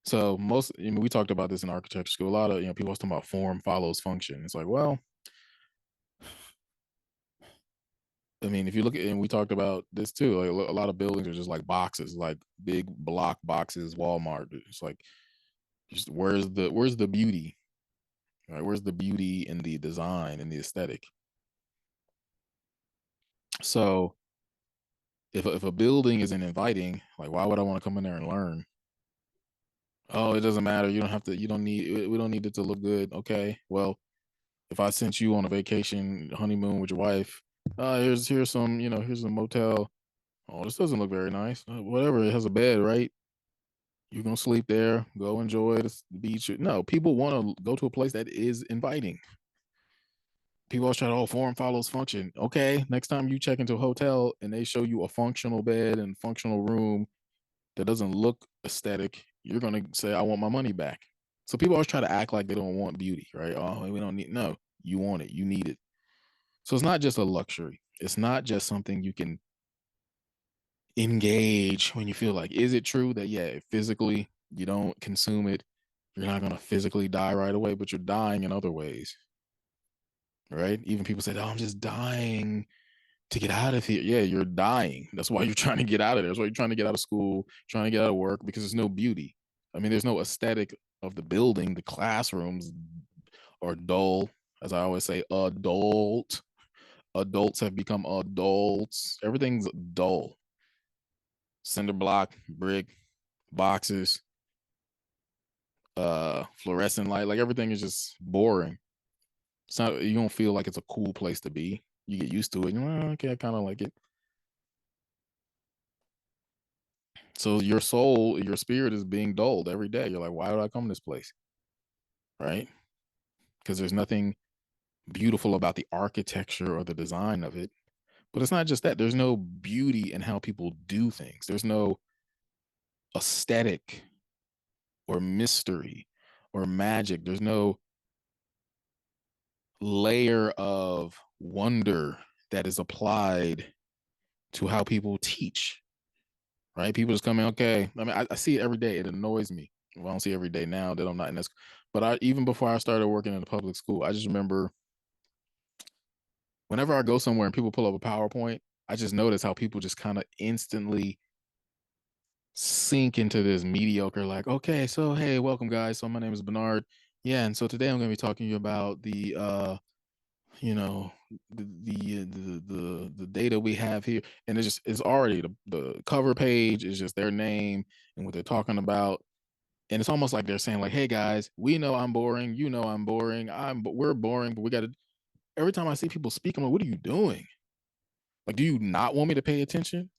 So we talked about this in architecture school. A lot of people was talking about form follows function. It's like, well, I mean, if you look at, and we talked about this too, like a lot of buildings are just like boxes, like big block boxes, Walmart. It's like, just where's the beauty, right? Where's the beauty in the design and the aesthetic? So if a building isn't inviting, like why would I want to come in there and learn? Oh, it doesn't matter. You don't have to. You don't need. We don't need it to look good. Okay. Well, if I sent you on a vacation honeymoon with your wife, here's some. Here's a motel. Oh, this doesn't look very nice. Whatever. It has a bed, right? You're gonna sleep there. Go enjoy the beach. No, people want to go to a place that is inviting. People always try to, form follows function. Okay, next time you check into a hotel and they show you a functional bed and functional room that doesn't look aesthetic, you're gonna say, I want my money back. So people always try to act like they don't want beauty, right? Oh, we don't need. No, you want it. You need it. So it's not just a luxury. It's not just something you can engage when you feel like. Is it true that, yeah, physically you don't consume it, you're not gonna physically die right away, but you're dying in other ways, right? Even people say, "Oh, I'm just dying to get out of here." Yeah, you're dying. That's why you're trying to get out of there. That's why you're trying to get out of school, trying to get out of work, because there's no beauty. I mean, there's no aesthetic of the building. The classrooms are dull, as I always say, adult. Adults have become adults. Everything's dull. Cinder block, brick, boxes, fluorescent light, like everything is just boring. It's not, you don't feel like it's a cool place to be. You get used to it. You're like, "Oh, okay, I kind of like it." So your soul, your spirit is being dulled every day. You're like, why did I come to this place? Right? Because there's nothing beautiful about the architecture or the design of it. But it's not just that. There's no beauty in how people do things. There's no aesthetic or mystery or magic. There's no layer of wonder that is applied to how people teach, right? People just come in, okay. I mean, I see it every day. It annoys me. Well, I don't see it every day now that I'm not in this. But even before I started working in a public school, I just remember whenever I go somewhere and people pull up a PowerPoint, I just notice how people just kind of instantly sink into this mediocre, like, okay, so hey, welcome guys. So my name is Bernard. Yeah, and so today I'm going to be talking to you about you know, the data we have here, and it's already the cover page is just their name and what they're talking about, and it's almost like they're saying like, hey guys, we know I'm boring, you know I'm boring, but we're boring, but we got to. Every time I see people speak, I'm like, what are you doing? Like, do you not want me to pay attention?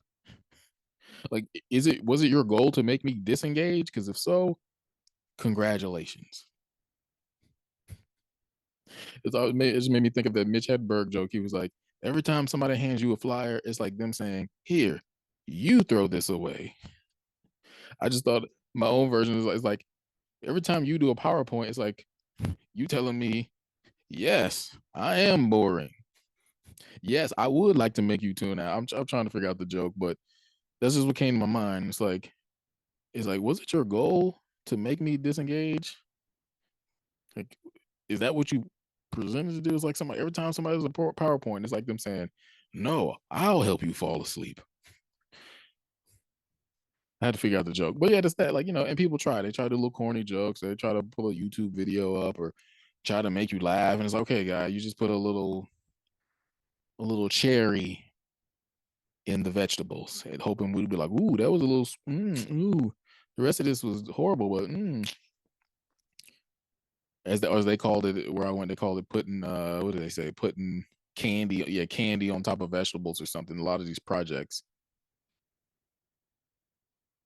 Like, was it your goal to make me disengage? Because if so, congratulations. It just made me think of that Mitch Hedberg joke. He was like, every time somebody hands you a flyer, it's like them saying, "Here, you throw this away." I just thought my own version is like every time you do a PowerPoint, it's like you telling me, "Yes, I am boring. Yes, I would like to make you tune out." I'm trying to figure out the joke, but that's just what came to my mind. It's like, was it your goal to make me disengage? Like, is that what you presented to do? It's like somebody every time somebody does a PowerPoint, it's like them saying, "No, I'll help you fall asleep." I had to figure out the joke, but yeah, that's that. Like, and people try. They try to do little corny jokes. They try to pull a YouTube video up or try to make you laugh. And it's like, okay, guy, you just put a little cherry in the vegetables, and hoping we'd be like, "Ooh, that was a little, ooh." The rest of this was horrible, but as they called it where I went, they called it putting what did they say? Putting candy, yeah, candy on top of vegetables or something. A lot of these projects.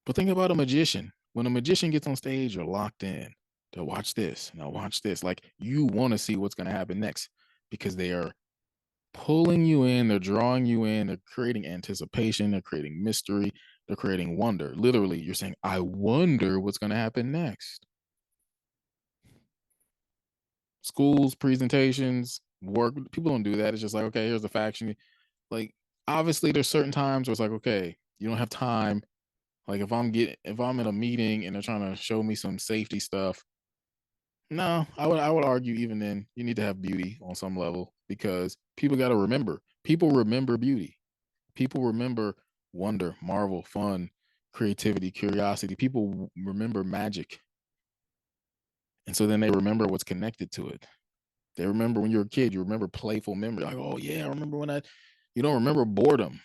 But think about a magician. When a magician gets on stage, you're locked in. To watch this. Now watch this. Like you want to see what's going to happen next because they are pulling you in, they're drawing you in, they're creating anticipation, they're creating mystery, they're creating wonder. Literally, you're saying, I wonder what's going to happen next. Schools, presentations, work, people don't do that. It's just like, okay, here's the faction. Like, obviously, there's certain times where it's like, okay, you don't have time. Like if I'm in a meeting and they're trying to show me some safety stuff, no, I would argue even then you need to have beauty on some level because people got to remember. People remember beauty. People remember wonder, marvel, fun, creativity, curiosity. People remember magic. And so then they remember what's connected to it. They remember when you're a kid, you remember playful memory. Like, oh yeah, I remember when I you don't remember boredom.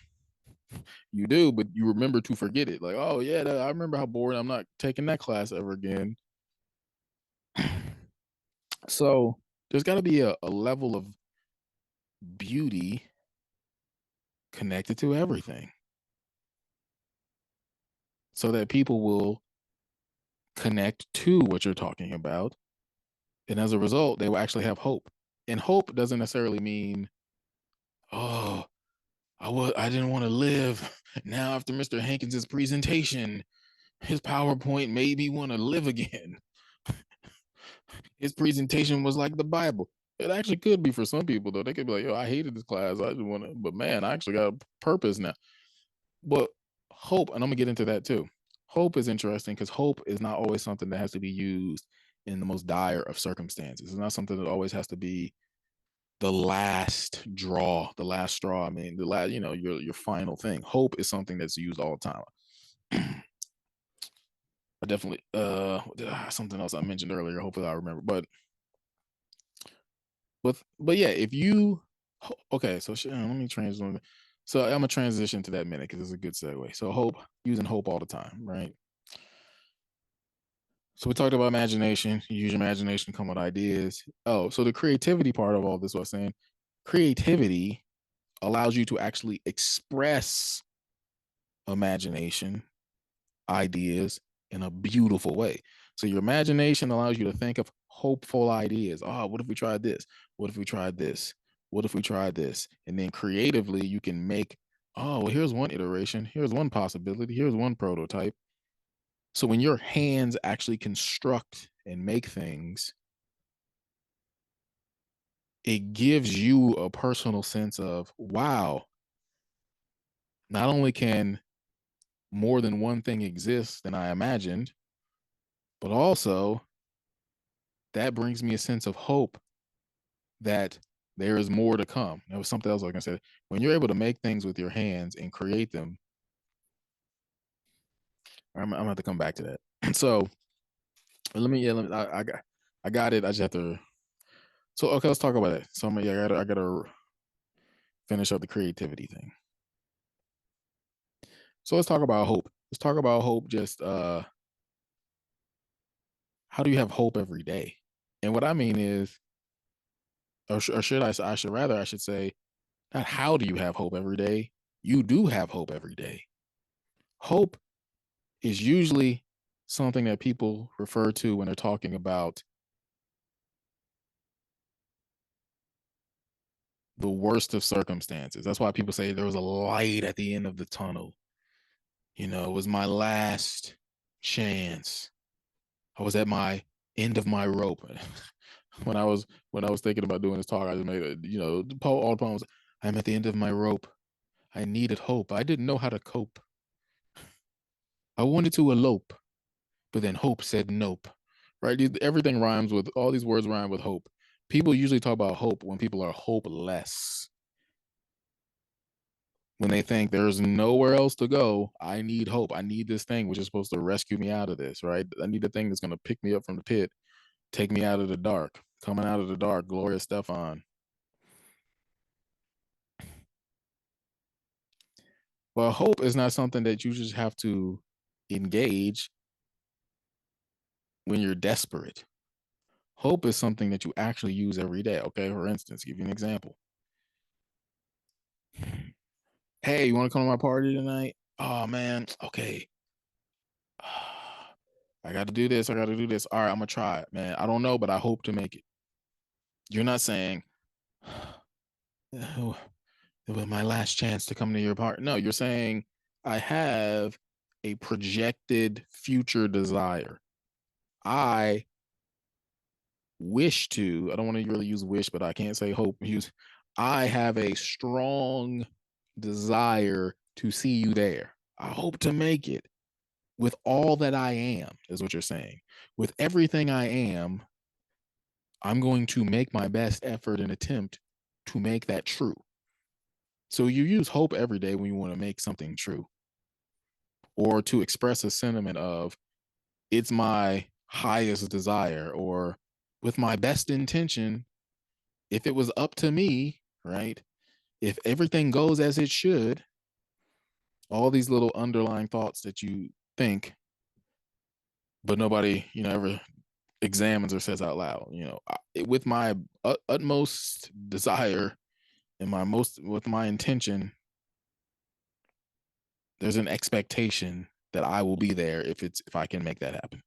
You do, but you remember to forget it. Like, oh yeah, I remember how boring. I'm not taking that class ever again. So there's got to be a level of beauty connected to everything, so that people will connect to what you're talking about, and as a result, they will actually have hope. And hope doesn't necessarily mean, oh, I didn't want to live. Now after Mr. Hankins' presentation, his PowerPoint made me want to live again. His presentation was like the Bible. It actually could be for some people though. They could be like, "Yo, I hated this class. I just want to," but man, I actually got a purpose now. But hope, and I'm gonna get into that too. Hope is interesting because hope is not always something that has to be used in the most dire of circumstances. It's not something that always has to be the last draw, the last straw. I mean, the last, your final thing. Hope is something that's used all the time. I definitely something else I mentioned earlier. Hopefully I remember. But yeah, if you okay, so let me transition. So I'm gonna transition to that minute because it's a good segue. So hope, using hope all the time, right? So we talked about imagination. You use your imagination, come with ideas. Oh, so the creativity part of all this was saying creativity allows you to actually express imagination, ideas in a beautiful way. So your imagination allows you to think of hopeful ideas. Oh, what if we tried this? What if we tried this? What if we tried this? And then creatively, you can make, oh, well, here's one iteration. Here's one possibility. Here's one prototype. So when your hands actually construct and make things, it gives you a personal sense of, wow, not only can more than one thing exist than I imagined, but also that brings me a sense of hope that there is more to come. That was something else I was gonna say. When you're able to make things with your hands and create them, I'm gonna have to come back to that. So I got it. I just have to. So okay, let's talk about it. So I gotta finish up the creativity thing. So let's talk about hope. Let's talk about hope. Just how do you have hope every day? And what I mean is, or should I should rather I should say, not how do you have hope every day? You do have hope every day. Hope is usually something that people refer to when they're talking about the worst of circumstances. That's why people say there was a light at the end of the tunnel. It was my last chance. I was at my end of my rope. When I was thinking about doing this talk, I just made all the poems. I'm at the end of my rope. I needed hope. I didn't know how to cope. I wanted to elope, but then hope said nope. Right? Everything rhymes with all these words rhyme with hope. People usually talk about hope when people are hopeless. When they think there's nowhere else to go, I need hope. I need this thing which is supposed to rescue me out of this, right? I need the thing that's going to pick me up from the pit, take me out of the dark. Coming out of the dark, Gloria Stefan. Well, hope is not something that you just have to engage when you're desperate. Hope is something that you actually use every day. Okay, for instance, give you an example. Hey, you want to come to my party tonight? Oh man, okay. I got to do this. I got to do this. All right, I'm gonna try it, man. I don't know, but I hope to make it. You're not saying, oh, it was my last chance to come to your party. No, you're saying I have a projected future desire. I wish to, I don't want to really use wish, but I can't say hope. I have a strong desire to see you there. I hope to make it with all that I am, is what you're saying. With everything I am, I'm going to make my best effort and attempt to make that true. So you use hope every day when you want to make something true or to express a sentiment of it's my highest desire or with my best intention. If it was up to me, right? If everything goes as it should, All these little underlying thoughts that you think, but nobody, ever examines or says out loud. With my utmost desire and with my intention, there's an expectation that I will be there if I can make that happen.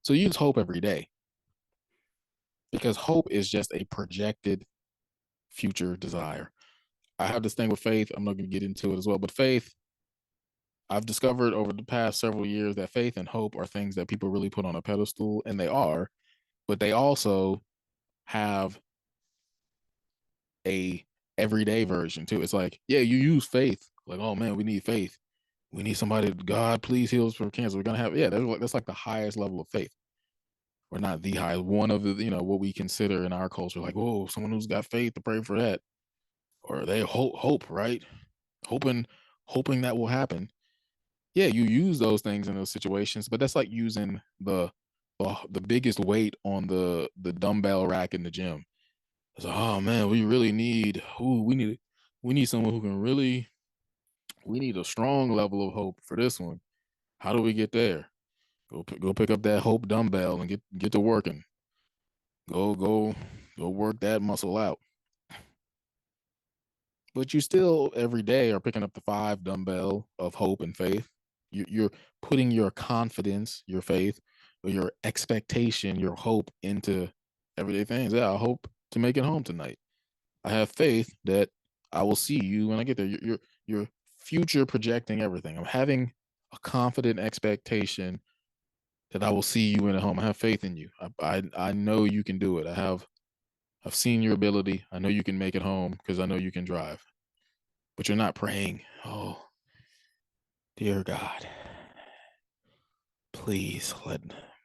So use hope every day, because hope is just a projected future desire. I have this thing with faith. I'm not going to get into it as well, but faith, I've discovered over the past several years that faith and hope are things that people really put on a pedestal, and they are, but they also have a everyday version too. It's like, yeah, you use faith. Like, oh man, we need faith. We need somebody. God, please heal us from cancer. We're gonna have, yeah. That's like the highest level of faith, or not the highest. One of the, what we consider in our culture, like, oh, someone who's got faith to pray for that, or they hope, right? Hoping, hoping that will happen. Yeah, you use those things in those situations, but that's like using the biggest weight on the dumbbell rack in the gym. It's like, oh man, we really need, we need someone who can really, we need a strong level of hope for this one. How do we get there? Go pick up that hope dumbbell and get to working. Go work that muscle out. But you still every day are picking up the 5 dumbbell of hope and faith. You're putting your confidence, your faith, or your expectation, your hope into everyday things. Yeah, I hope to make it home tonight. I have faith that I will see you when I get there. You're future projecting everything. I'm having a confident expectation that I will see you in a home. I have faith in you. I know you can do it. I've seen your ability. I know you can make it home because I know you can drive. But you're not praying, oh, dear God, please let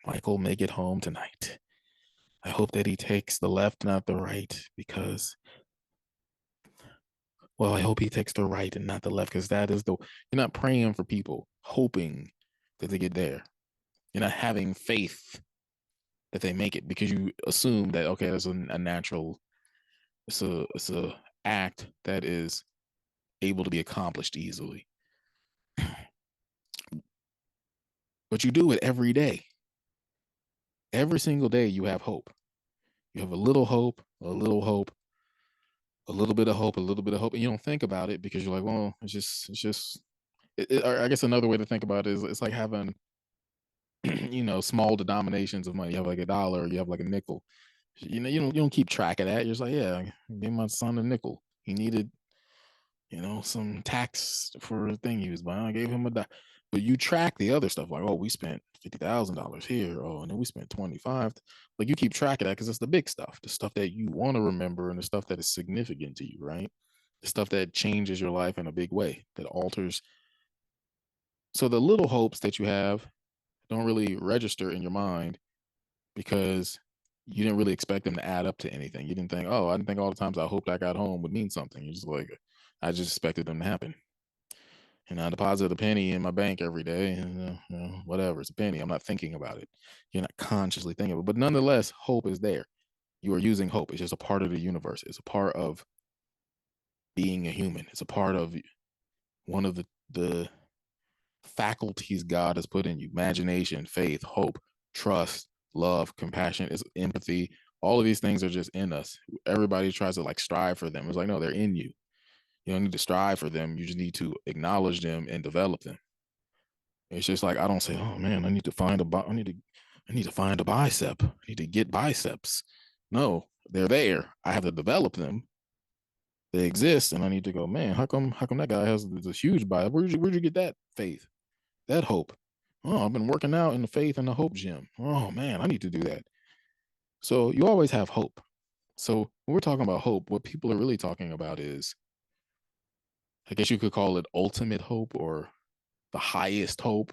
Michael make it home tonight. I hope that he takes the left, not the right, because, well, I hope he takes the right and not the left, because you're not praying for people, hoping that they get there. You're not having faith that they make it because you assume that, okay, there's a natural, it's a act that is able to be accomplished easily. But you do it every day. Every single day you have hope. You have a little hope, a little hope, a little bit of hope, a little bit of hope, and you don't think about it because you're like, well, or I guess another way to think about it is it's like having, small denominations of money. You have like a dollar, you have like a nickel. You don't keep track of that. You're just like, yeah, I gave my son a nickel. He needed, some tax for a thing he was buying. I gave him a dollar. But you track the other stuff, like, oh, we spent $50,000 here. Oh, and then we spent 25. Like you keep track of that because it's the big stuff, the stuff that you want to remember, and the stuff that is significant to you, right? The stuff that changes your life in a big way, that alters. So the little hopes that you have don't really register in your mind because you didn't really expect them to add up to anything. You didn't think, oh, I didn't think all the times I hoped I got home would mean something. You're just like, I just expected them to happen. And I deposit a penny in my bank every day, and whatever, it's a penny. I'm not thinking about it. You're not consciously thinking of it, but nonetheless, hope is there. You are using hope. It's just a part of the universe. It's a part of being a human. It's a part of one of the faculties God has put in you: imagination, faith, hope, trust, love, compassion, is empathy. All of these things are just in us. Everybody tries to like strive for them. It's like, no, they're in you. You don't need to strive for them. You just need to acknowledge them and develop them. It's just like I don't say, oh man, I need to find a bicep. I need to get biceps. No, they're there. I have to develop them. They exist, and I need to go, man, how come that guy has this huge bicep? Where'd you get that faith? That hope? Oh, I've been working out in the faith and the hope gym. Oh man, I need to do that. So you always have hope. So when we're talking about hope, what people are really talking about is, I guess you could call it ultimate hope, or the highest hope,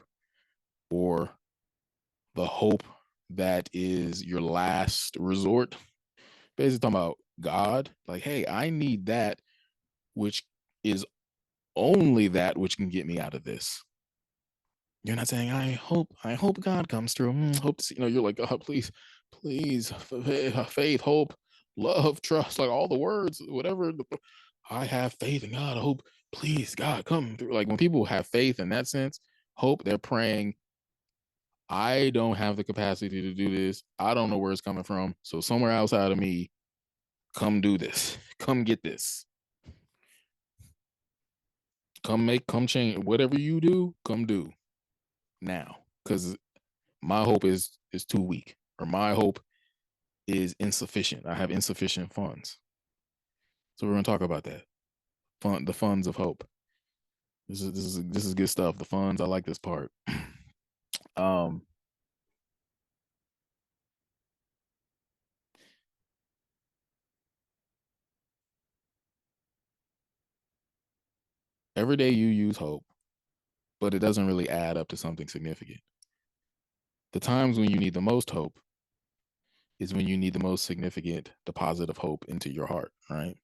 or the hope that is your last resort. Basically talking about God. Like, hey, I need that which is only that which can get me out of this. You're not saying, I hope God comes through. Hope to see, you're like, oh, please, please, faith, hope, love, trust, like all the words, whatever. I have faith in God. I hope, please, God, come through. Like when people have faith in that sense, hope, they're praying, I don't have the capacity to do this. I don't know where it's coming from. So somewhere outside of me, come do this. Come get this. Come change whatever you do, come do now. Because my hope is too weak, or my hope is insufficient. I have insufficient funds. So we're gonna talk about that. The funds of hope. This is good stuff. The funds, I like this part. um every day you use hope, but it doesn't really add up to something significant. The times when you need the most hope is when you need the most significant deposit of hope into your heart, right?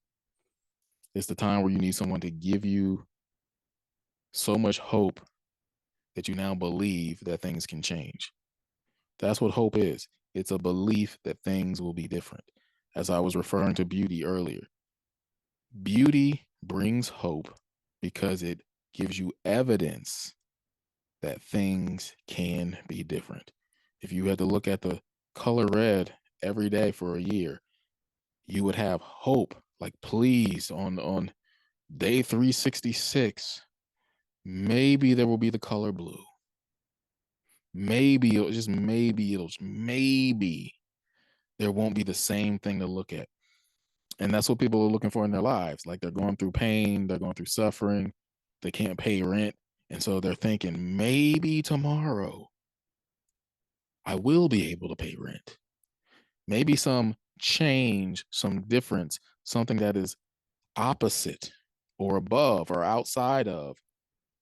It's the time where you need someone to give you so much hope that you now believe that things can change. That's what hope is. It's a belief that things will be different. As I was referring to beauty earlier, beauty brings hope because it gives you evidence that things can be different. If you had to look at the color red every day for a year, you would have hope. Like, please, on day 366, maybe there will be the color blue. Maybe maybe there won't be the same thing to look at. And that's what people are looking for in their lives. Like they're going through pain, they're going through suffering, they can't pay rent. And so they're thinking, maybe tomorrow I will be able to pay rent. Maybe some change, some difference, something that is opposite or above or outside of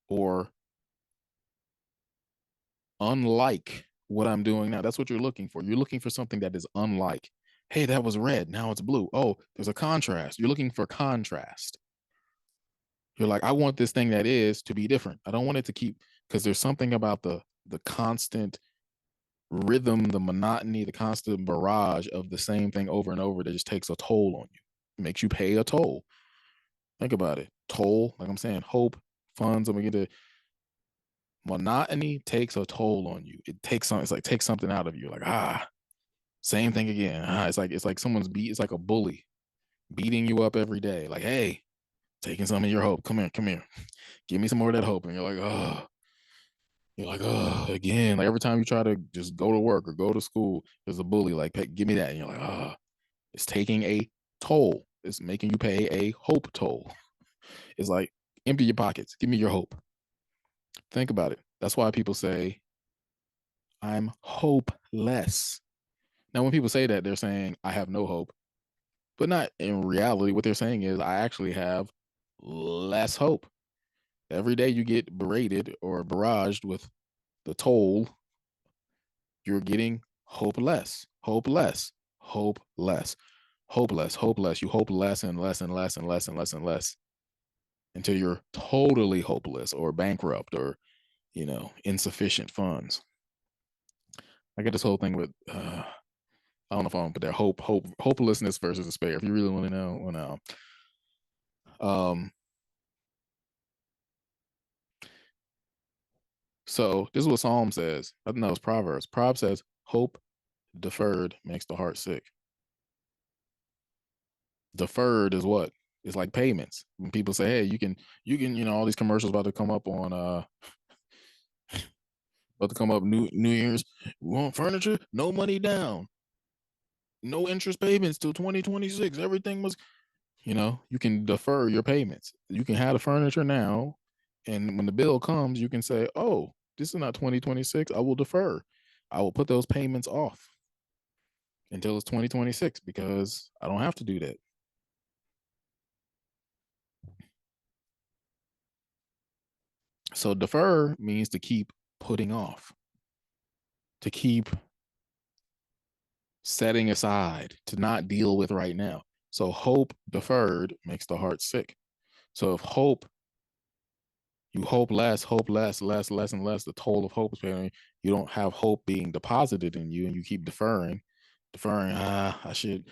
or unlike what I'm doing now. That's what you're looking for. You're looking for something that is unlike. Hey, that was red. Now it's blue. Oh, there's a contrast. You're looking for contrast. You're like, I want this thing that is to be different. I don't want it to keep, because there's something about the constant rhythm, the monotony, the constant barrage of the same thing over and over that just takes a toll on you. It makes you pay a toll. Think about it. Toll, like I'm saying, hope, funds, I'm gonna get to monotony takes a toll on you. It takes something, it's like takes something out of you. Like, same thing again. It's like someone's it's like a bully beating you up every day. Like, hey, taking some of your hope. Come here, come here. Give me some more of that hope. And you're like, oh, again. Like every time you try to just go to work or go to school, there's a bully. Like, give me that. And you're like, it's taking a toll. It's making you pay a hope toll. It's like, empty your pockets. Give me your hope. Think about it. That's why people say, I'm hopeless. Now, when people say that, they're saying, I have no hope. But not in reality. What they're saying is, I actually have less hope. Every day you get berated or barraged with the toll, you're getting hopeless, hopeless, hopeless, hopeless, hopeless. You hope less and less and less and less and less and less until you're totally hopeless or bankrupt or, insufficient funds. I get this whole thing with, I don't know if I want to put that hopelessness versus despair. If you really want to know, well, now. So this is what Psalm says. I think that was Proverbs. Proverbs says, hope deferred makes the heart sick. Deferred is what? It's like payments. When people say, hey, you can, all these commercials about to come up on about to come up New Year's. We want furniture, no money down, no interest payments till 2026. Everything was, you can defer your payments. You can have the furniture now, and when the bill comes, you can say, oh, this is not 2026. I will defer. I will put those payments off until it's 2026 because I don't have to do that. So defer means to keep putting off, to keep setting aside, to not deal with right now. So hope deferred makes the heart sick. So if hope You hope less and less. The toll of hope is paying. You don't have hope being deposited in you, and you keep deferring. I should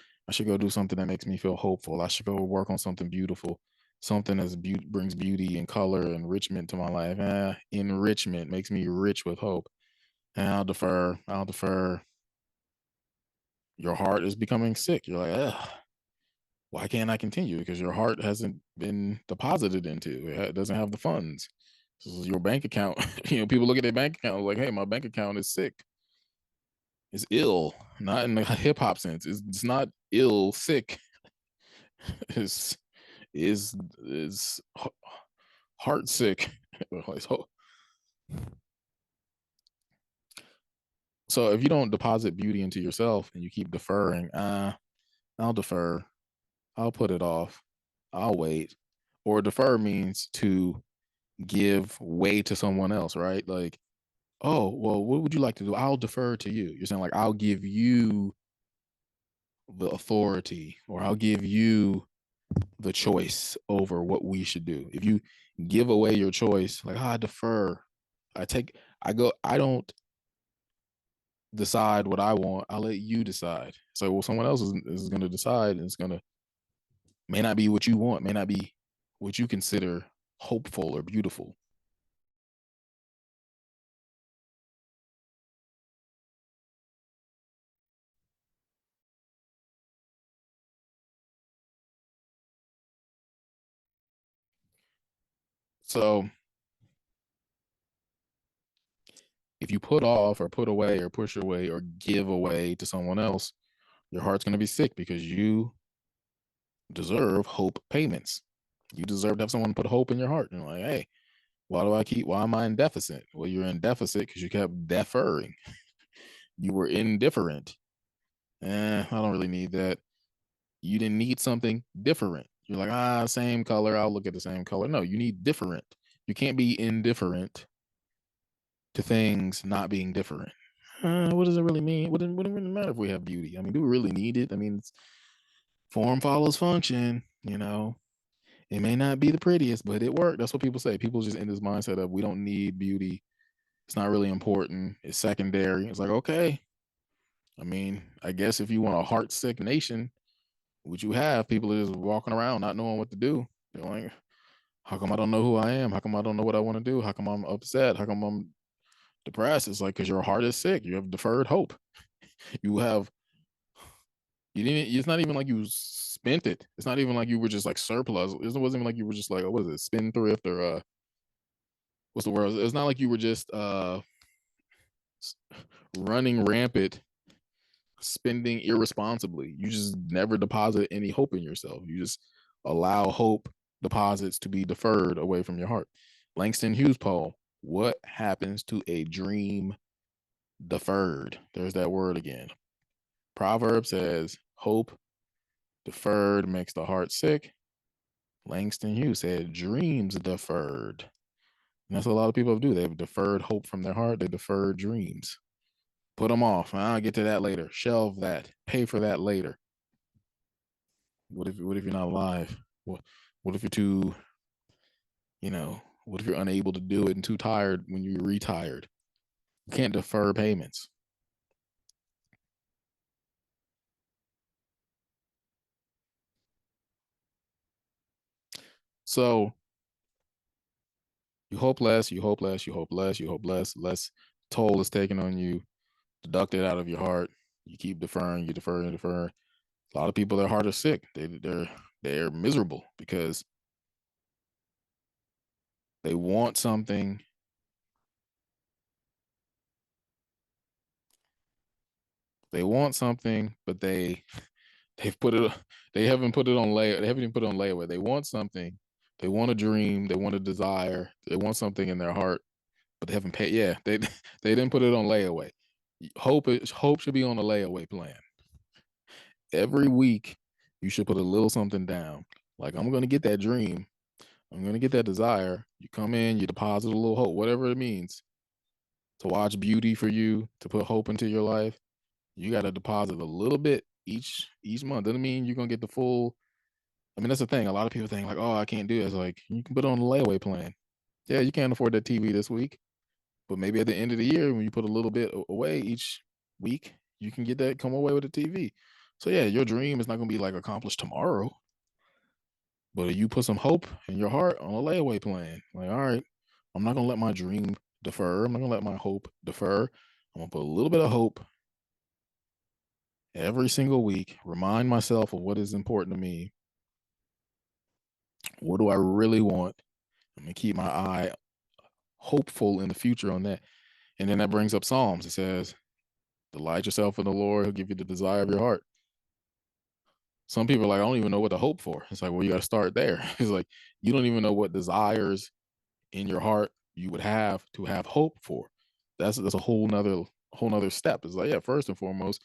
go do something that makes me feel hopeful. I should go work on something beautiful, something that brings beauty and color, enrichment to my life. Enrichment makes me rich with hope. And I'll defer. I'll defer. Your heart is becoming sick. You're like, ugh, why can't I continue? Because your heart hasn't been deposited into. It doesn't have the funds. This is your bank account. People look at their bank account like, hey, my bank account is sick. It's ill, not in the hip hop sense. It's not ill, sick. It's is heart sick. So if you don't deposit beauty into yourself and you keep deferring, I'll defer. I'll put it off. I'll wait. Or defer means to give way to someone else, right? Like, oh, well, what would you like to do? I'll defer to you. You're saying like I'll give you the authority, or I'll give you the choice over what we should do. If you give away your choice, like, I defer, I don't decide what I want. I'll let you decide. So, well, someone else is going to decide, and it's going to may not be what you want, may not be what you consider hopeful or beautiful. So, if you put off or put away or push away or give away to someone else, your heart's going to be sick because you deserve hope payments. You deserve to have someone put hope in your heart. And like, hey, why am I in deficit? Well, you're in deficit because you kept deferring. You were indifferent. I don't really need that. You didn't need something different. You're like, same color. I'll look at the same color. No, you need different. You can't be indifferent to things not being different. What does it really mean? What it really matter if we have beauty? I mean, do we really need it? I mean, form follows function. It may not be the prettiest, but it worked. That's what people say. People just in this mindset of we don't need beauty. It's not really important. It's secondary. It's like, okay. I mean, I guess if you want a heart sick nation, which you have, people are just walking around not knowing what to do. They're like, how come I don't know who I am? How come I don't know what I want to do? How come I'm upset? How come I'm depressed? It's like because your heart is sick. You have deferred hope. You have you didn't. It's not even like you spent it. It's not even like you were just like surplus. It wasn't even like you were just like, what is it, spendthrift or what's the word? It's not like you were just running rampant, spending irresponsibly. You just never deposit any hope in yourself. You just allow hope deposits to be deferred away from your heart. Langston Hughes poem. What happens to a dream deferred? There's that word again. Proverb says, hope deferred makes the heart sick. Langston Hughes said, dreams deferred. And that's what a lot of people do. They've deferred hope from their heart. They deferred dreams. Put them off. I'll get to that later. Shelve that. Pay for that later. What if you're not alive? What if you're too, what if you're unable to do it and too tired when you're retired? You can't defer payments. So you hope less, you hope less, you hope less, you hope less toll is taken on you, deducted out of your heart. You keep deferring, you defer and defer. A lot of people, their heart is sick. They're miserable because they want something. They want something, but they've put it they haven't put it on lay they haven't even put it on layaway. They want something. They want a dream, they want a desire, they want something in their heart, but they haven't paid. Yeah, they didn't put it on layaway. Hope should be on a layaway plan. Every week you should put a little something down. Like, I'm gonna get that dream. I'm gonna get that desire. You come in, you deposit a little hope, whatever it means. To watch beauty for you, to put hope into your life, you got to deposit a little bit each month. Doesn't mean you're gonna get the full. I mean, that's the thing. A lot of people think like, oh, I can't do it. It's like you can put it on a layaway plan. Yeah, you can't afford that TV this week, but maybe at the end of the year, when you put a little bit away each week, you can get that come away with a TV. So yeah, your dream is not going to be like accomplished tomorrow, but you put some hope in your heart on a layaway plan. Like, all right, I'm not going to let my dream defer. I'm not going to let my hope defer. I'm going to put a little bit of hope every single week, remind myself of what is important to me. What do I really want? I'm going to keep my eye hopeful in the future on that. And then that brings up Psalms. It says, delight yourself in the Lord, he'll give you the desire of your heart. Some people are like, I don't even know what to hope for. It's like, well, you got to start there. It's like, you don't even know what desires in your heart you would have to have hope for. That's a whole nother step. It's like, yeah, first and foremost,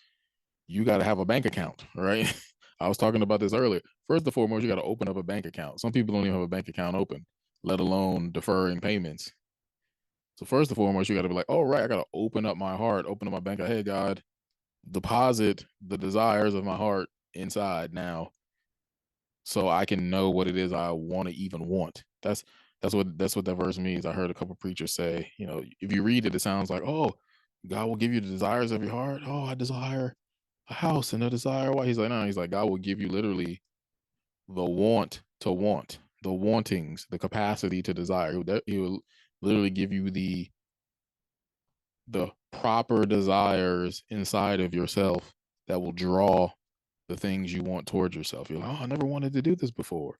you got to have a bank account, right? I was talking about this earlier. First and foremost, you got to open up a bank account. Some people don't even have a bank account open, let alone deferring payments. So first and foremost, you got to be like, oh, right, I got to open up my heart, open up my bank. Hey, God, deposit the desires of my heart inside now, so I can know what it is I want to even want. That's what that verse means. I heard a couple preachers say, if you read it, it sounds like, oh, God will give you the desires of your heart. Oh, I desire a house and a desire. Why? He's like, no, he's like, God will give you literally the want to want, the wantings, the capacity to desire. He will literally give you the proper desires inside of yourself that will draw the things you want towards yourself. You're like, oh, I never wanted to do this before.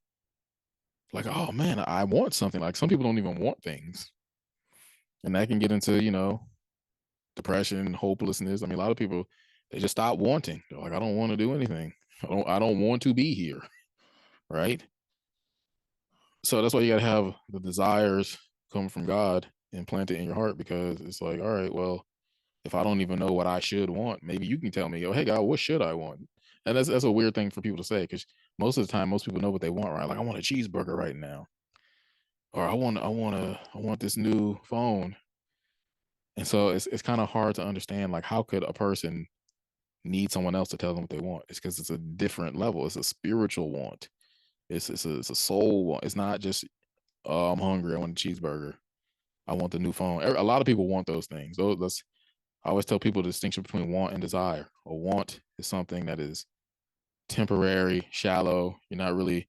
Like, oh man, I want something. Like some people don't even want things. And that can get into, depression, hopelessness. I mean, a lot of people, they just stop wanting. They're like, I don't want to do anything. I don't want to be here. Right. So that's why you gotta have the desires come from God and plant it in your heart, because it's like, all right, well, if I don't even know what I should want, maybe you can tell me, oh, hey God, what should I want? And that's a weird thing for people to say, because most of the time, most people know what they want, right? Like, I want a cheeseburger right now, or I want this new phone. And so it's kind of hard to understand, like, how could a person need someone else to tell them what they want? It's because it's a different level. It's a spiritual want. It's a soul want. It's not just, oh, I'm hungry, I want a cheeseburger, I want the new phone. A lot of people want those things. I always tell people the distinction between want and desire. A want is something that is temporary, shallow. You're not really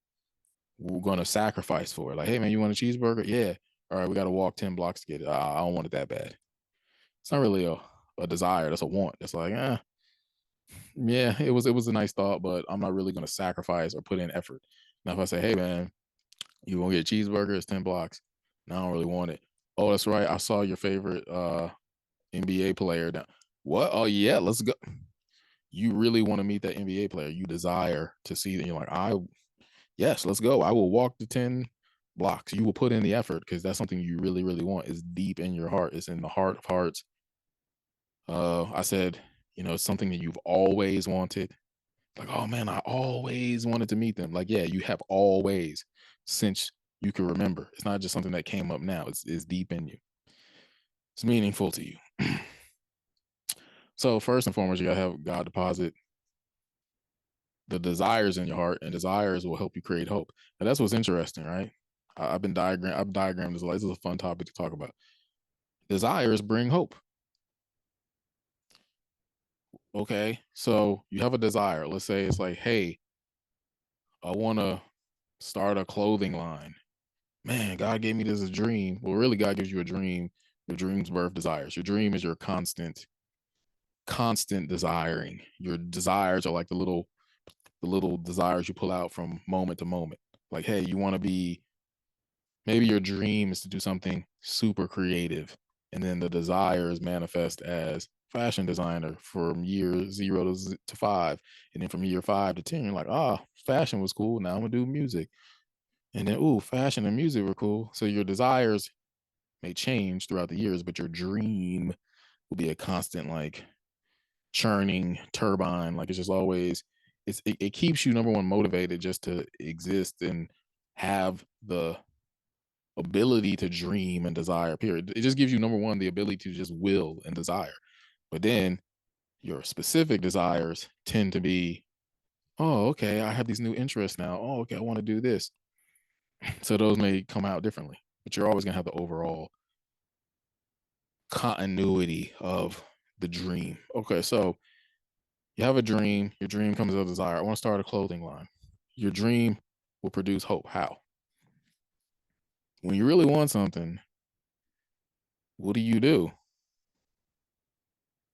going to sacrifice for it. Like, hey man, you want a cheeseburger? Yeah. All right, we got to walk 10 blocks to get it. I don't want it that bad. It's not really a desire. That's a want. It's like, yeah, it was a nice thought, but I'm not really going to sacrifice or put in effort. Now, if I say, hey man, you want to get a cheeseburger? It's 10 blocks. No, I don't really want it. Oh, that's right. I saw your favorite NBA player down. What? Oh yeah, let's go. You really want to meet that NBA player. You desire to see that. You're like, yes, let's go. I will walk the 10 blocks. You will put in the effort because that's something you really, really want. It's deep in your heart. It's in the heart of hearts. I said, it's something that you've always wanted. Like, oh man, I always wanted to meet them. Like, yeah, you have always, since you can remember. It's not just something that came up now. It's deep in you. It's meaningful to you. So first and foremost, you gotta have God deposit the desires in your heart, and desires will help you create hope. And that's what's interesting, right? I've diagrammed this. This is a fun topic to talk about. Desires bring hope. Okay, so you have a desire. Let's say it's like, hey, I want to start a clothing line. Man, God gave me this a dream. Well, really, God gives you a dream. Your dreams birth desires. Your dream is your constant desiring. Your desires are like the little desires you pull out from moment to moment. Like, hey, you want to be, maybe your dream is to do something super creative, and then the desires manifest as fashion designer from year 0 to 5, and then from year 5 to 10, you're like, fashion was cool. Now I'm gonna do music, and then fashion and music were cool. So your desires may change throughout the years, but your dream will be a constant, like, churning turbine. Like, it's just always, it keeps you, number one, motivated just to exist and have the ability to dream and desire, period. It just gives you, number one, the ability to just will and desire. But then your specific desires tend to be, oh, okay, I have these new interests now. Oh, okay, I want to do this. So those may come out differently. but you're always gonna have the overall continuity of the dream. Okay, so you have a dream, your dream comes as a desire. I want to start a clothing line. Your dream will produce hope. How? When you really want something, what do?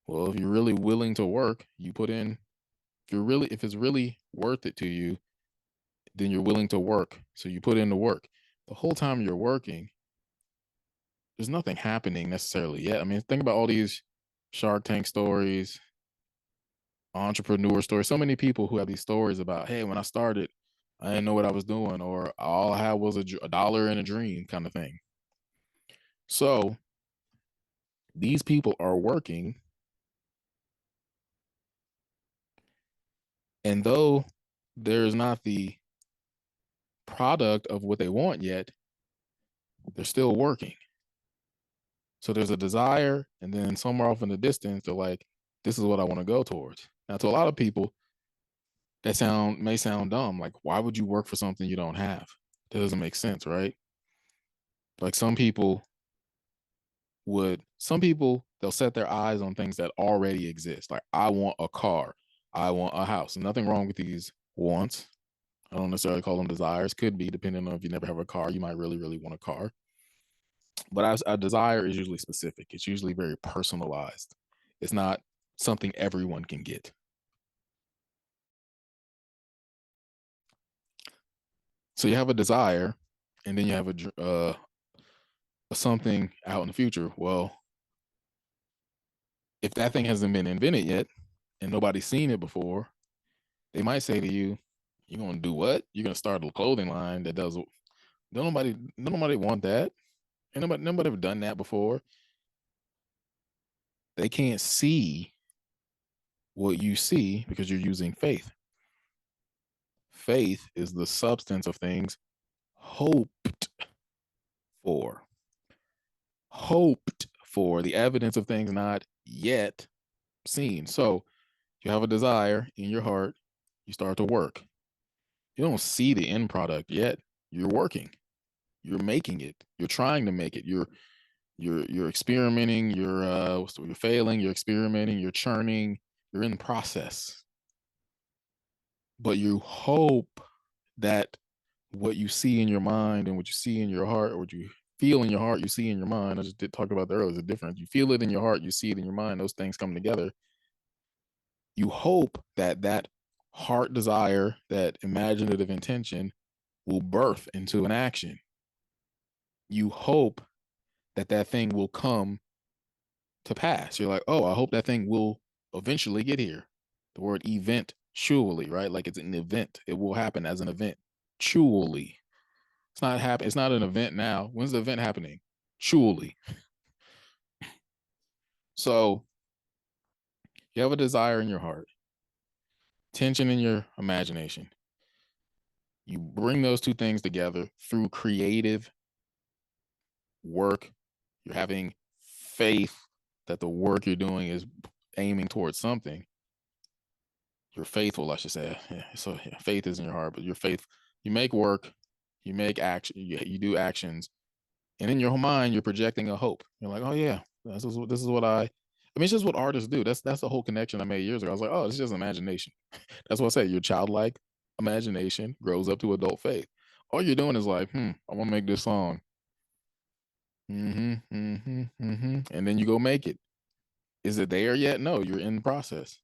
Well, if you're really willing to work, you put in, if it's really worth it to you, then you're willing to work. So you put in the work. The whole time you're working, there's nothing happening necessarily yet. I mean, think about all these Shark Tank stories, entrepreneur stories. So many people who have these stories about, hey, when I started, I didn't know what I was doing, or all I had was a dollar and a dream kind of thing. So these people are working, and though there's not the product of what they want yet, they're still working. So there's a desire, and then somewhere off in the distance, they're like, this is what I want to go towards. Now, to a lot of people, that may sound dumb. Like, why would you work for something you don't have? That doesn't make sense, right? Like some people they'll set their eyes on things that already exist. Like, I want a car, I want a house. Nothing wrong with these wants. I don't necessarily call them desires. Could be, depending on if you never have a car, you might really, really want a car. But as a desire is usually specific. It's usually very personalized. It's not something everyone can get. So you have a desire, and then you have a something out in the future. Well, if that thing hasn't been invented yet and nobody's seen it before, they might say to you, "You're gonna do what? You're gonna start a clothing line that does." Nobody want that. And nobody ever done that before. They can't see what you see because you're using faith. Faith is the substance of things hoped for. Hoped for, the evidence of things not yet seen. So you have a desire in your heart, you start to work. You don't see the end product yet. You're working. You're making it. You're trying to make it. You're experimenting. You're failing. You're experimenting. You're churning. You're in the process. But you hope that what you see in your mind and what you see in your heart, or what you feel in your heart, you see in your mind. I just did talk about that earlier. There's a difference. You feel it in your heart, you see it in your mind. Those things come together. You hope that that heart desire, that imaginative intention, will birth into an action. You hope that that thing will come to pass. You're like, oh, I hope that thing will eventually get here. The word event, surely, right? Like it's an event. It will happen as an event. Surely. It's not an event now. When's the event happening? Surely. So you have a desire in your heart, tension in your imagination. You bring those two things together through creative work. You're having faith that the work you're doing is aiming towards something. You're faithful, I should say. Yeah, so yeah, faith is in your heart, but your faith, you make work, you make action, you do actions, and in your mind, you're projecting a hope. You're like, oh yeah, this is what I mean, it's just what artists do. That's the whole connection I made years ago. I was like, oh, it's just imagination. That's what I say. Your childlike imagination grows up to adult faith. All you're doing is like, I want to make this song. And then you go make it. Is it there yet? No, you're in the process.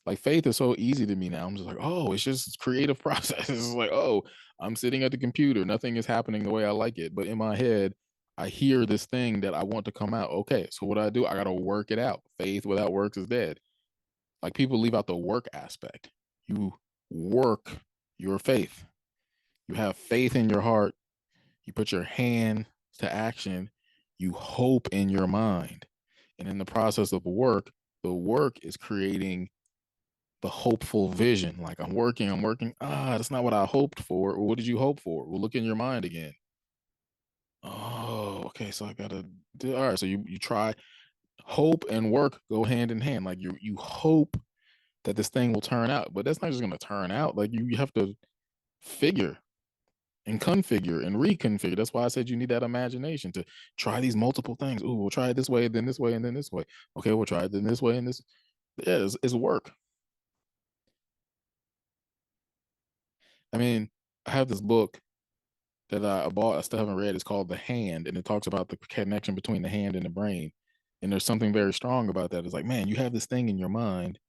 Like faith is so easy to me now. I'm just like, oh, it's just creative process. It's like, oh, I'm sitting at the computer. Nothing is happening the way I like it. But in my head, I hear this thing that I want to come out. Okay, so what do? I got to work it out. Faith without works is dead. Like people leave out the work aspect. You work your faith. You have faith in your heart. You put your hand to action. You hope in your mind. And in the process of work, the work is creating the hopeful vision. Like I'm working. That's not what I hoped for. Or what did you hope for? Well, look in your mind again. Oh, okay. So I gotta do all right. So you try, hope and work go hand in hand. Like you hope that this thing will turn out, but that's not just gonna turn out. Like you have to figure. and configure and reconfigure. That's why I said you need that imagination to try these multiple things. Ooh, we'll try it this way, then this way, and then this way. Okay, we'll try it then this way and this. Yeah, it's work. I mean, I have this book that I bought. I still haven't read. It's called The Hand, and it talks about the connection between the hand and the brain. And there's something very strong about that. It's like, man, you have this thing in your mind,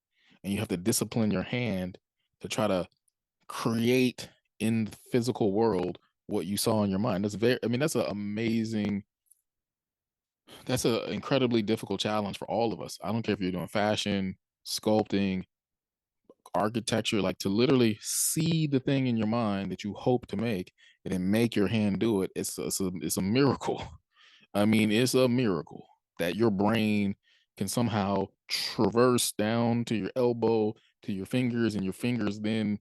and you have to discipline your hand to try to create in the physical world what you saw in your mind. That's very, I mean, that's an amazing, that's an incredibly difficult challenge for all of us. I don't care if you're doing fashion, sculpting, architecture, like to literally see the thing in your mind that you hope to make and then make your hand do it. It's a miracle. I mean, it's a miracle that your brain can somehow traverse down to your elbow to your fingers, and your fingers then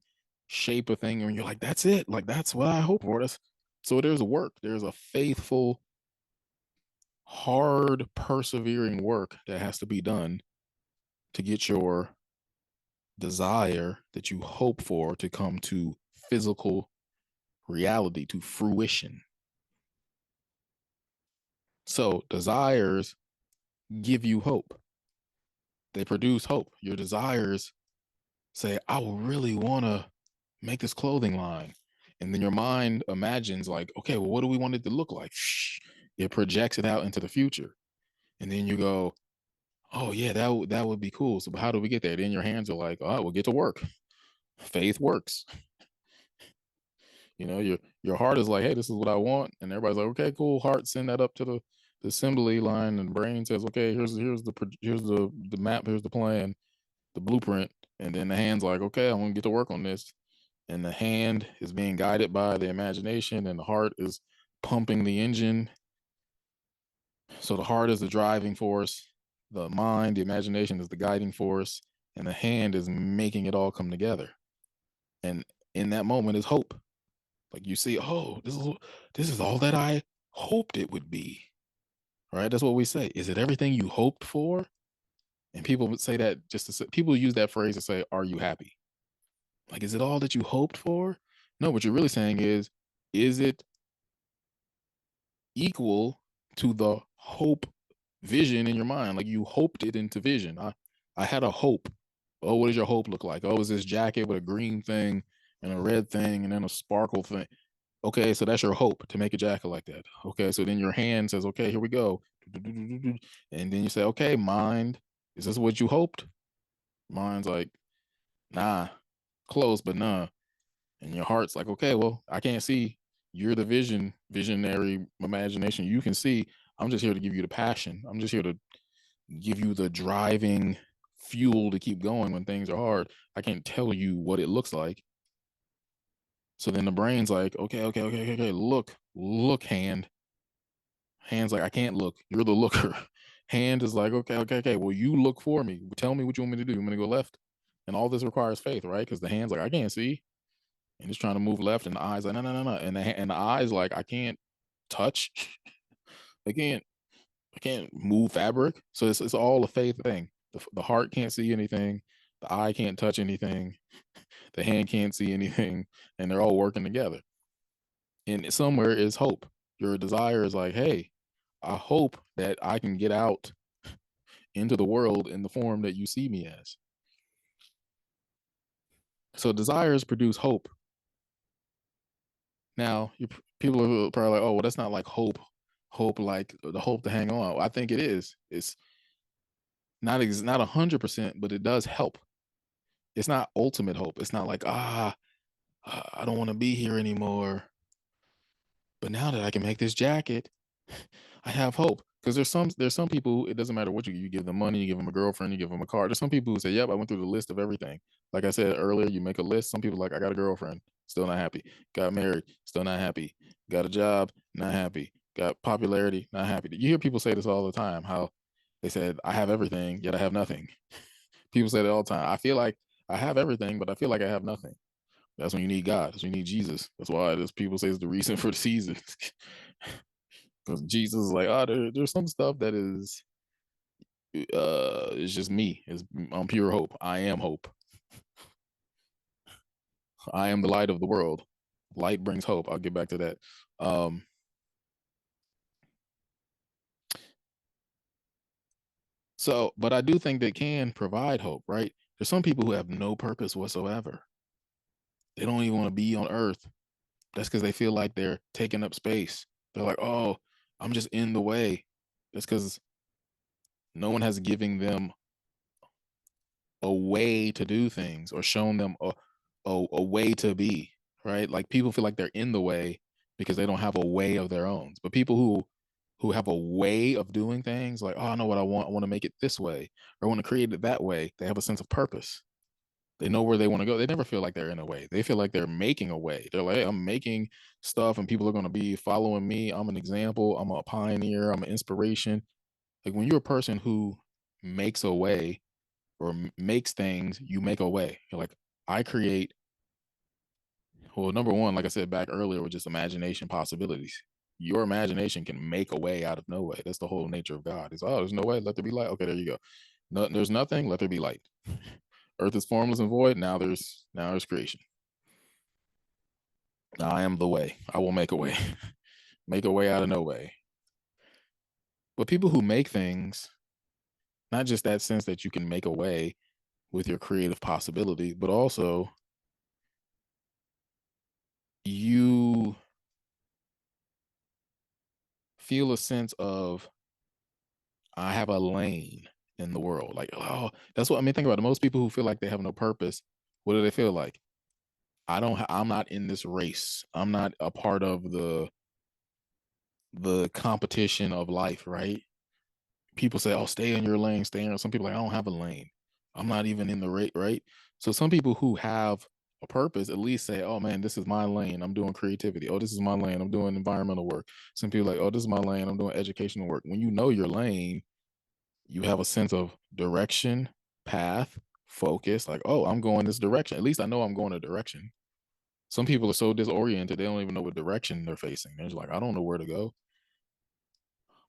shape a thing, and you're like, that's it. Like that's what I hope for. That's so there's a work. There's a faithful, hard, persevering work that has to be done to get your desire that you hope for to come to physical reality, to fruition. So desires give you hope. They produce hope. Your desires say, I will really want to make this clothing line. And then your mind imagines, like, okay, well, what do we want it to look like? It projects it out into the future. And then you go, oh, yeah, that would be cool. So how do we get there? Then your hands are like, oh, we'll get to work. Faith works. You know, your heart is like, hey, this is what I want. And everybody's like, okay, cool. Heart, send that up to the assembly line. And the brain says, okay, here's the map, here's the plan, the blueprint. And then the hand's like, okay, I'm gonna get to work on this. And the hand is being guided by the imagination, and the heart is pumping the engine. So the heart is the driving force, the mind, the imagination is the guiding force, and the hand is making it all come together. And in that moment is hope. Like you see, oh, this is all that I hoped it would be. Right? That's what we say. Is it everything you hoped for? And people would say that just to say, people use that phrase to say, are you happy? Like, is it all that you hoped for? No, what you're really saying is it equal to the hope vision in your mind? Like you hoped it into vision. I had a hope. Oh, what does your hope look like? Oh, is this jacket with a green thing and a red thing and then a sparkle thing? Okay, so that's your hope to make a jacket like that. Okay, so then your hand says, okay, here we go. And then you say, okay, mind, is this what you hoped? Mind's like, nah, close, but nah. And your heart's like, okay, well, I can't see. You're the visionary imagination. You can see. I'm just here to give you the passion. I'm just here to give you the driving fuel to keep going when things are hard. I can't tell you what it looks like. So then the brain's like, okay, look, hand. Hand's like, I can't look. You're the looker. Hand is like, okay. Well, you look for me. Tell me what you want me to do. You want me to go left? And all this requires faith, right? Because the hand's like, I can't see. And it's trying to move left, and the eyes like, no. And the eyes like, I can't touch. I can't. I can't move fabric. So it's all a faith thing. The heart can't see anything. The eye can't touch anything. The hand can't see anything, and they're all working together. And somewhere is hope. Your desire is like, hey, I hope that I can get out into the world in the form that you see me as. So desires produce hope. Now, people are probably like, oh, well, that's not like hope like the hope to hang on. I think it is. It's not 100%, but it does help. It's not ultimate hope. It's not like, I don't want to be here anymore. But now that I can make this jacket, I have hope. Because there's some people, it doesn't matter what you give them money, you give them a girlfriend, you give them a car. There's some people who say, yep, I went through the list of everything. Like I said earlier, you make a list. Some people like, I got a girlfriend, still not happy. Got married, still not happy. Got a job, not happy. Got popularity, not happy. You hear people say this all the time, how they said, I have everything, yet I have nothing. People say that all the time. I feel like I have everything, but I feel like I have nothing. That's when you need God. That's when you need Jesus. That's why this people say it's the reason for the season. Because Jesus is like, there's some stuff that is just me. Is I'm pure hope. I am hope. I am the light of the world. Light brings hope. I'll get back to that. Um, so, but I do think they can provide hope, right? There's some people who have no purpose whatsoever. They don't even want to be on Earth. That's because they feel like they're taking up space. They're like, oh, I'm just in the way. That's because no one has given them a way to do things or shown them a way to be, right? Like people feel like they're in the way because they don't have a way of their own. But people who have a way of doing things, like, oh, I know what I want. I want to make it this way, or I want to create it that way. They have a sense of purpose. They know where they want to go. They never feel like they're in a way. They feel like they're making a way. They're like, hey, I'm making stuff and people are going to be following me. I'm an example. I'm a pioneer. I'm an inspiration. Like when you're a person who makes a way or makes things, you make a way. You're like, I create. Well, number one, like I said back earlier, with just imagination possibilities. Your imagination can make a way out of no way. That's the whole nature of God. It's, oh, there's no way. Let there be light. Okay, there you go. No, there's nothing. Let there be light. Earth is formless and void. Now there's creation. I am the way. I will make a way. Make a way out of no way. But people who make things, not just that sense that you can make a way with your creative possibility, but also you feel a sense of I have a lane in the world. Like, oh, that's what I mean. Think about it. Most people who feel like they have no purpose, what do they feel like? I'm not in this race. I'm not a part of the competition of life, right? People say, "Oh, stay in your lane, stay in." Some people are like, I don't have a lane. I'm not even in the rate, right? So some people who have a purpose at least say, "Oh man, this is my lane. I'm doing creativity. Oh, this is my lane. I'm doing environmental work." Some people are like, "Oh, this is my lane. I'm doing educational work." When you know your lane, you have a sense of direction, path, focus. Like, oh, I'm going this direction. At least I know I'm going a direction. Some people are so disoriented they don't even know what direction they're facing. They're just like, I don't know where to go.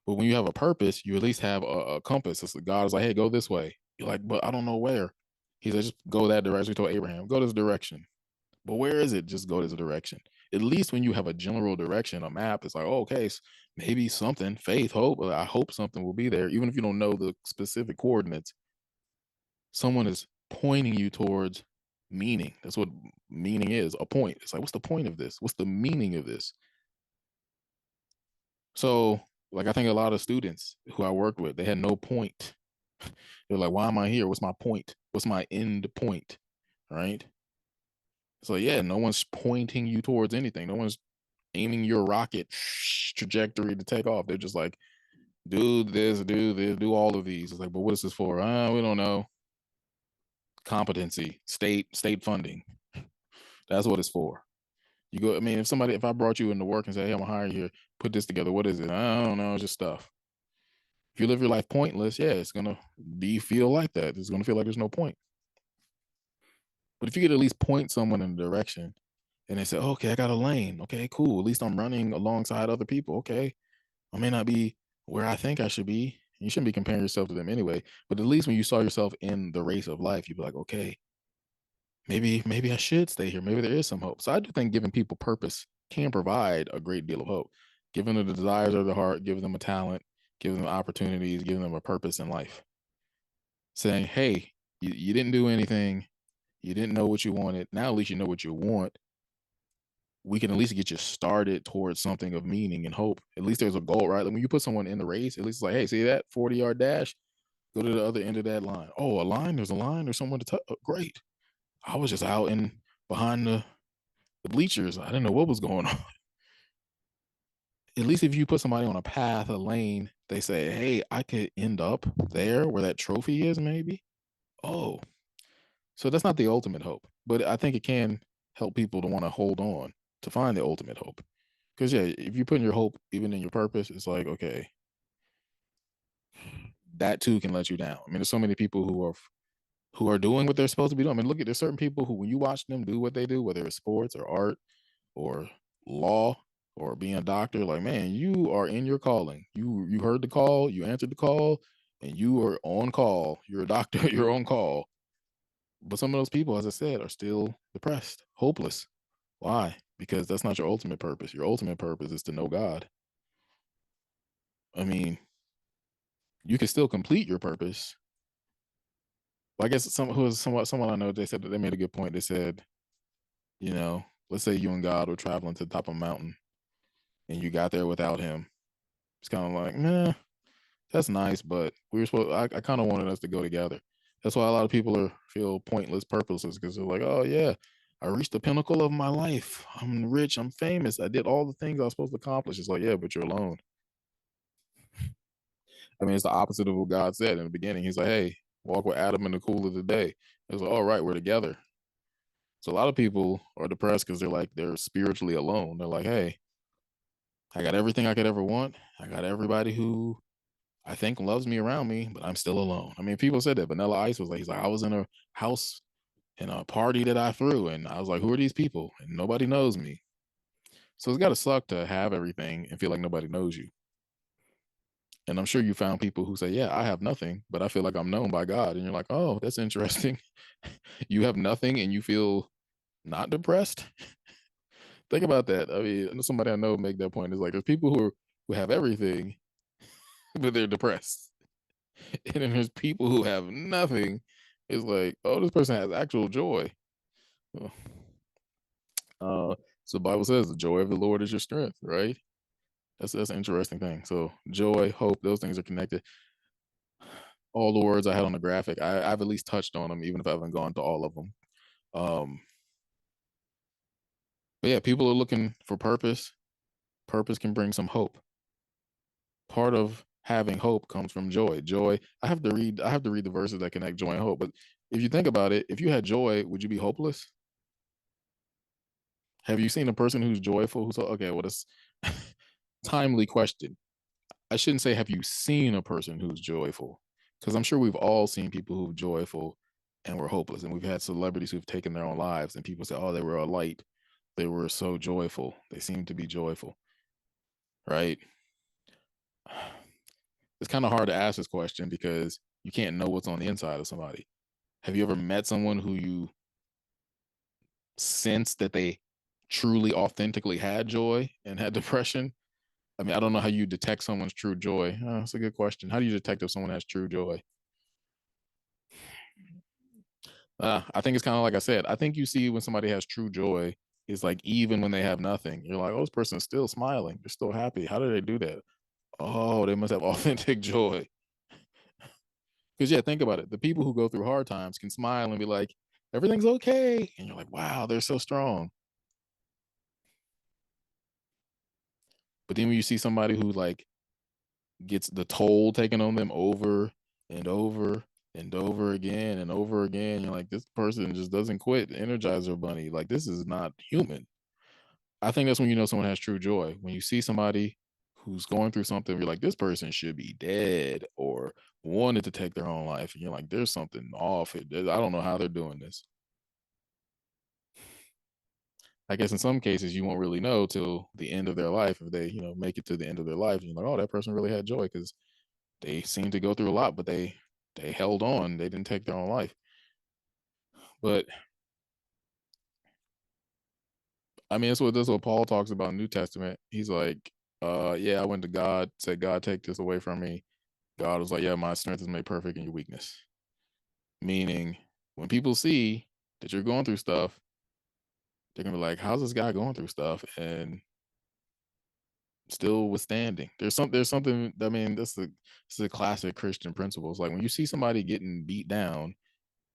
But when you have a purpose, you at least have a compass. It's like God is like, hey, go this way. You're like, but I don't know where. He said, just go that direction. He told Abraham, go this direction. But where is it? Just go this direction. At least when you have a general direction, a map, it's like, oh, okay, maybe something, faith, hope. I hope something will be there. Even if you don't know the specific coordinates, someone is pointing you towards meaning. That's what meaning is, a point. It's like, what's the point of this? What's the meaning of this? So, like, I think a lot of students who I worked with, they had no point. They're like, why am I here? What's my point? What's my end point? Right. So, yeah, no one's pointing you towards anything. No one's aiming your rocket trajectory to take off. They're just like, do this, do all of these. It's like, but what is this for? We don't know. Competency, state funding. That's what it's for. You go, I mean, if I brought you into work and say, hey, I'm gonna hire you here, put this together, what is it? I don't know, it's just stuff. If you live your life pointless, yeah, it's gonna be feel like that. It's gonna feel like there's no point. But if you could at least point someone in a direction and they say, oh, okay, I got a lane. Okay, cool. At least I'm running alongside other people. Okay. I may not be where I think I should be. You shouldn't be comparing yourself to them anyway. But at least when you saw yourself in the race of life, you'd be like, okay, maybe I should stay here. Maybe there is some hope. So I do think giving people purpose can provide a great deal of hope. Giving them the desires of the heart, giving them a talent, giving them opportunities, giving them a purpose in life. Saying, hey, you didn't do anything. You didn't know what you wanted. Now at least you know what you want. We can at least get you started towards something of meaning and hope. At least there's a goal, right? Like when you put someone in the race, at least it's like, hey, see that 40-yard dash? Go to the other end of that line. Oh, a line? There's a line. There's someone to touch. Oh, great. I was just out in behind the bleachers. I didn't know what was going on. At least if you put somebody on a path, a lane, they say, hey, I could end up there where that trophy is, maybe. Oh, so that's not the ultimate hope, but I think it can help people to want to hold on to find the ultimate hope. Because yeah, if you put your hope even in your purpose, it's like, okay, that too can let you down. I mean, there's so many people who are doing what they're supposed to be doing. I mean, look at there's certain people who, when you watch them do what they do, whether it's sports or art or law or being a doctor, like man, you are in your calling. You heard the call, you answered the call, and you are on call. You're a doctor, you're on call. But some of those people, as I said, are still depressed, hopeless. Why? because that's not your ultimate purpose. Your ultimate purpose is to know God. I mean, you can still complete your purpose. Well, I guess someone I know, they said that they made a good point. They said, let's say you and God were traveling to the top of a mountain and you got there without him. It's kind of like, nah, that's nice, but we were supposed. I kind of wanted us to go together. That's why a lot of people feel pointless purposes, because they're like, oh yeah, I reached the pinnacle of my life. I'm rich. I'm famous. I did all the things I was supposed to accomplish. It's like, yeah, but you're alone. I mean, it's the opposite of what God said in the beginning. He's like, hey, walk with Adam in the cool of the day. It's like, all right, we're together. So a lot of people are depressed because they're spiritually alone. They're like, hey, I got everything I could ever want. I got everybody who I think loves me around me, but I'm still alone. I mean, people said that. Vanilla Ice was like, he's like, I was in a house in a party that I threw, and I was like, who are these people? And nobody knows me. So it's got to suck to have everything and feel like nobody knows you. And I'm sure you found people who say, yeah, I have nothing, but I feel like I'm known by God. And you're like, oh, that's interesting. You have nothing and you feel not depressed. Think about that. I mean, somebody I know make that point. Is like, there's people who have everything, but they're depressed. And then there's people who have nothing. It's like, oh, this person has actual joy. Uh, so the Bible says the joy of the Lord is your strength, right? That's an interesting thing. So joy, hope, those things are connected. All the words I had on the graphic, I've at least touched on them, even if I haven't gone to all of them. Um, but yeah, people are looking for purpose. Purpose can bring some hope. Part of having hope comes from joy. Joy. I have to read the verses that connect joy and hope. But if you think about it, if you had joy, would you be hopeless? Have you seen a person who's joyful? Who's okay? Well, that's timely question. I shouldn't say have you seen a person who's joyful, because I'm sure we've all seen people who've joyful and were hopeless, and we've had celebrities who've taken their own lives, and people say, "Oh, they were a light. They were so joyful. They seemed to be joyful." Right? It's kind of hard to ask this question because you can't know what's on the inside of somebody. Have you ever met someone who you sensed that they truly, authentically had joy and had depression? I mean, I don't know how you detect someone's true joy. That's a good question. How do you detect if someone has true joy? I think it's kind of like I said. I think you see when somebody has true joy is like even when they have nothing, you're like, oh, this person's still smiling. They're still happy. How do they do that? Oh, they must have authentic joy. Because yeah, think about it. The people who go through hard times can smile and be like, everything's okay. And you're like, wow, they're so strong. But then when you see somebody who like gets the toll taken on them over and over and over again and over again, you're like, this person just doesn't quit. Energizer bunny. Like, this is not human. I think that's when you know someone has true joy. When you see somebody who's going through something, you're like, this person should be dead or wanted to take their own life. And you're like, there's something off. I don't know how they're doing this. I guess in some cases you won't really know till the end of their life if they, make it to the end of their life. And you're like, oh, that person really had joy because they seemed to go through a lot, but they held on. They didn't take their own life. But I mean, that's what Paul talks about in New Testament. He's like, yeah, I went to God, said, God, take this away from me. God was like, yeah, my strength is made perfect in your weakness. Meaning, when people see that you're going through stuff, they're gonna be like, how's this guy going through stuff and still withstanding? There's something. I mean, this is a classic Christian principle. It's like when you see somebody getting beat down,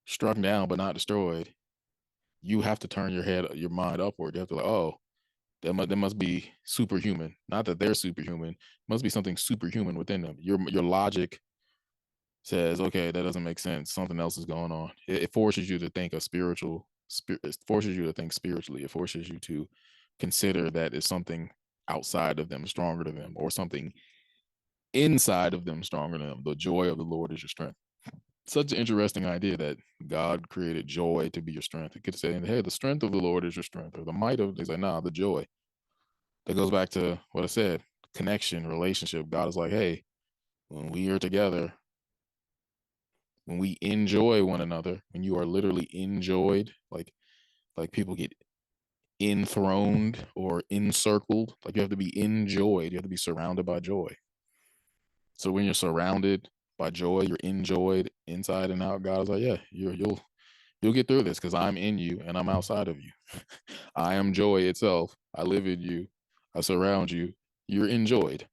struck down but not destroyed, you have to turn your mind upward. You have to like, oh, that must be superhuman. Not that they're superhuman. Must be something superhuman within them. Your logic says, okay, that doesn't make sense. Something else is going on. It forces you to think it forces you to think spiritually. It forces you to consider that it's something outside of them stronger than them, or something inside of them stronger than them. The joy of the Lord is your strength. Such an interesting idea that God created joy to be your strength. It could say, hey, the strength of the Lord is your strength, or the might of, he's like, nah, the joy. That goes back to what I said, connection, relationship. God is like, hey, when we are together, when we enjoy one another, when you are literally enjoyed, like people get enthroned or encircled. Like you have to be enjoyed. You have to be surrounded by joy. So when you're surrounded by joy, you're enjoyed inside and out. God is like, yeah, you'll get through this because I'm in you and I'm outside of you. I am joy itself. I live in you. I surround you. You're enjoyed.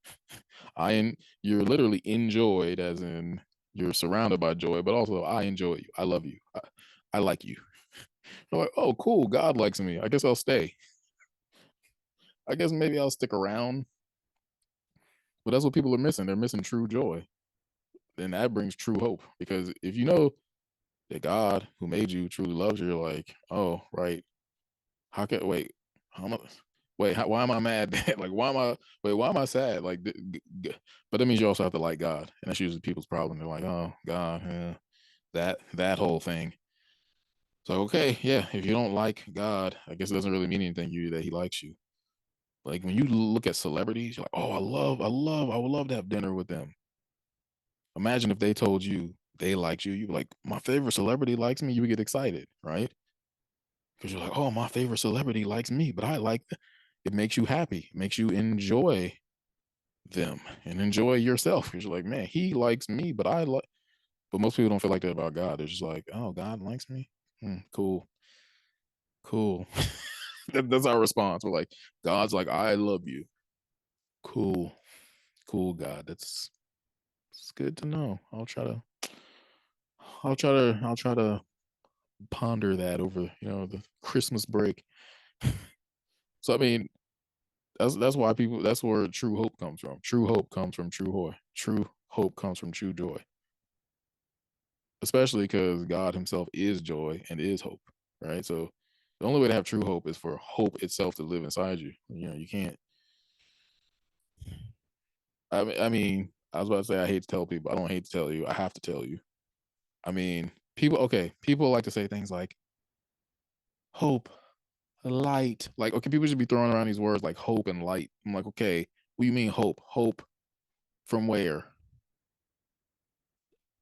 You're literally enjoyed, as in you're surrounded by joy, but also I enjoy you. I love you. I like you. You're like, oh, cool. God likes me. I guess I'll stay. I guess maybe I'll stick around. But that's what people are missing. They're missing true joy. And that brings true hope. Because if you know that God who made you truly loves you, you're like, oh, right. How can wait? How am I, wait, why am I mad? Like, why am I sad? Like, but that means you also have to like God. And that's usually people's problem. They're like, oh, God, that whole thing. So, okay, yeah, if you don't like God, I guess it doesn't really mean anything to you that he likes you. Like when you look at celebrities, you're like, oh, I would love to have dinner with them. Imagine if they told you they liked you. You like, my favorite celebrity likes me. You would get excited, right? Because you're like, oh, my favorite celebrity likes me, but I like it. Makes you happy, it makes you enjoy them and enjoy yourself. Because you're like, man, he likes me, but I like. But most people don't feel like that about God. They're just like, oh, God likes me. Cool, cool. That's our response. We're like, God's like, I love you. Cool, cool, God. It's good to know. I'll try to ponder that over, the Christmas break. So I mean, that's why people. That's where true hope comes from. True hope comes from true joy. True hope comes from true joy. Especially because God Himself is joy and is hope. Right. So the only way to have true hope is for hope itself to live inside you. You can't. I was about to say I hate to tell people. I don't hate to tell you. I have to tell you. I mean, people. Okay, people like to say things like hope, light. Like, okay, people should be throwing around these words like hope and light. I'm like, okay, what do you mean hope? Hope from where?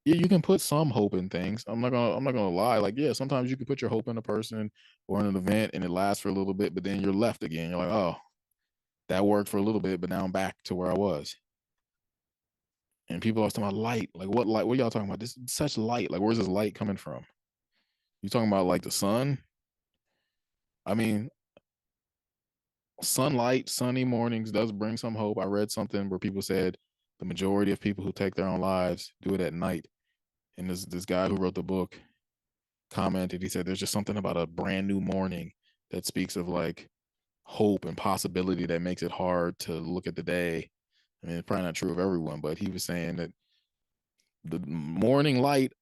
Yeah, you can put some hope in things. I'm not gonna lie. Like, yeah, sometimes you can put your hope in a person or in an event and it lasts for a little bit, but then you're left again. You're like, oh, that worked for a little bit, but now I'm back to where I was. And people are talking about light. Like, what light? What are y'all talking about? This is such light. Like, where's this light coming from? You talking about like the sun? I mean, sunlight, sunny mornings does bring some hope. I read something where people said the majority of people who take their own lives do it at night. And this guy who wrote the book commented, he said there's just something about a brand new morning that speaks of like hope and possibility that makes it hard to look at the day. I mean, it's probably not true of everyone, but he was saying that the morning light,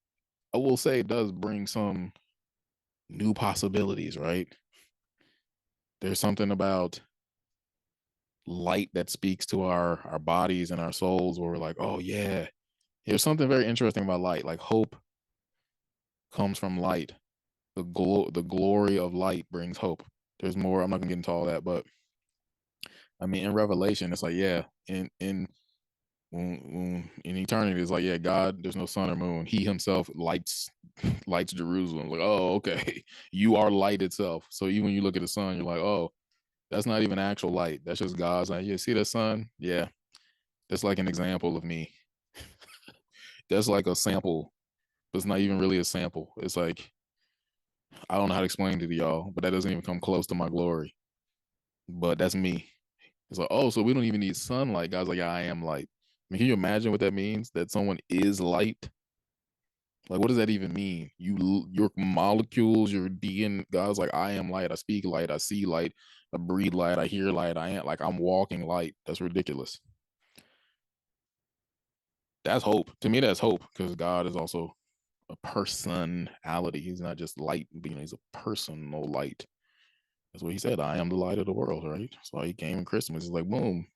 I will say, does bring some new possibilities, right? There's something about light that speaks to our bodies and our souls where we're like, oh yeah. There's something very interesting about light. Like hope comes from light. The glory of light brings hope. There's more. I'm not gonna get into all that, but I mean, in Revelation, it's like, yeah, when in eternity, it's like, yeah, God, there's no sun or moon. He Himself lights Jerusalem. Like, oh, okay, you are light itself. So even when you look at the sun, you're like, oh, that's not even actual light. That's just God's like, yeah, see the sun? Yeah, that's like an example of me. That's like a sample, but it's not even really a sample. It's like I don't know how to explain it to y'all, but that doesn't even come close to my glory. But that's me. It's like, oh, so we don't even need sunlight. God's like, yeah, I am light. I mean, can you imagine what that means? That someone is light? Like, what does that even mean? Your molecules, your DNA. God's like, I am light. I speak light. I see light. I breathe light. I hear light. I am like, I'm walking light. That's ridiculous. That's hope. To me, that's hope because God is also a personality. He's not just light being, he's a personal light. That's what he said. I am the light of the world, right? So he came in Christmas. He's like, boom.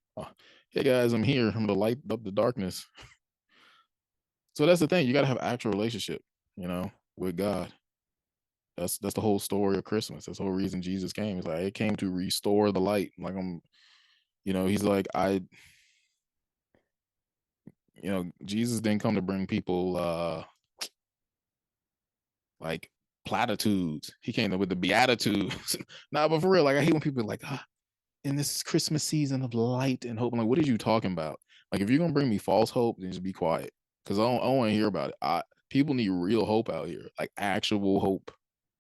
Hey guys, I'm here. I'm the light up the darkness. So that's the thing. You gotta have actual relationship, with God. That's the whole story of Christmas. That's the whole reason Jesus came. He's like, it came to restore the light. Like he's like, Jesus didn't come to bring people like platitudes. He came up with the beatitudes. Nah, but for real, like I hate when people are like, in this Christmas season of light and hope. I'm like, what are you talking about? Like, if you're gonna bring me false hope, then just be quiet. Cause I don't want to hear about it. People need real hope out here, like actual hope.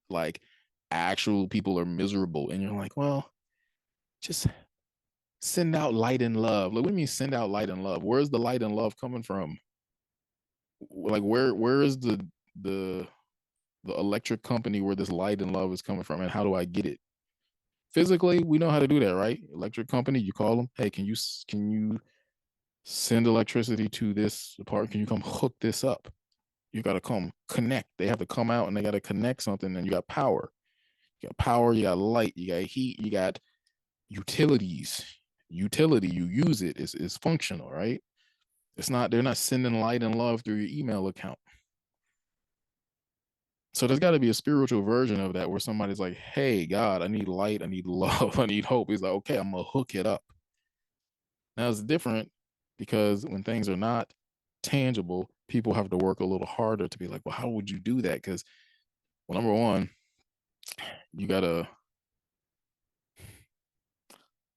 Like actual people are miserable. And you're like, well, just send out light and love. Like, what do you mean send out light and love? Where's the light and love coming from? Like where is the the electric company where this light and love is coming from, and how do I get it? Physically, we know how to do that, right? Electric company, you call them, hey, can you send electricity to this part? Can you come hook this up? You got to come connect. They have to come out and they got to connect something, and you got power. You got power, you got light, you got heat, you got utilities. Utility, you use it, is functional, right? It's not, they're not sending light and love through your email account. So there's got to be a spiritual version of that where somebody's like, hey, God, I need light, I need love, I need hope. He's like, okay, I'm going to hook it up. Now it's different because when things are not tangible, people have to work a little harder to be like, well, how would you do that? Because, well, number one, you got to,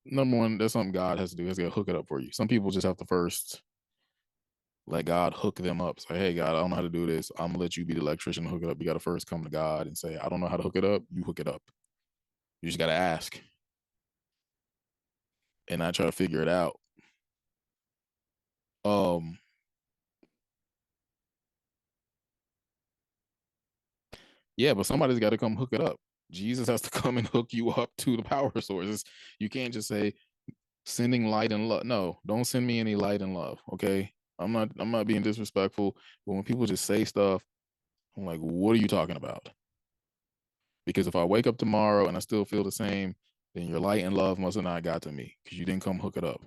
number one, that's something God has to do. He's got to hook it up for you. Some people just have to first let God hook them up. Say, hey, God, I don't know how to do this. I'm going to let you be the electrician and hook it up. You got to first come to God and say, I don't know how to hook it up. You hook it up. You just got to ask and I try to figure it out. Um, yeah, but somebody's got to come hook it up. Jesus has to come and hook you up to the power sources. You can't just say sending light and love. No, don't send me any light and love. Okay. I'm not being disrespectful, but when people just say stuff, I'm like, what are you talking about? Because if I wake up tomorrow and I still feel the same, then your light and love must have not got to me because you didn't come hook it up.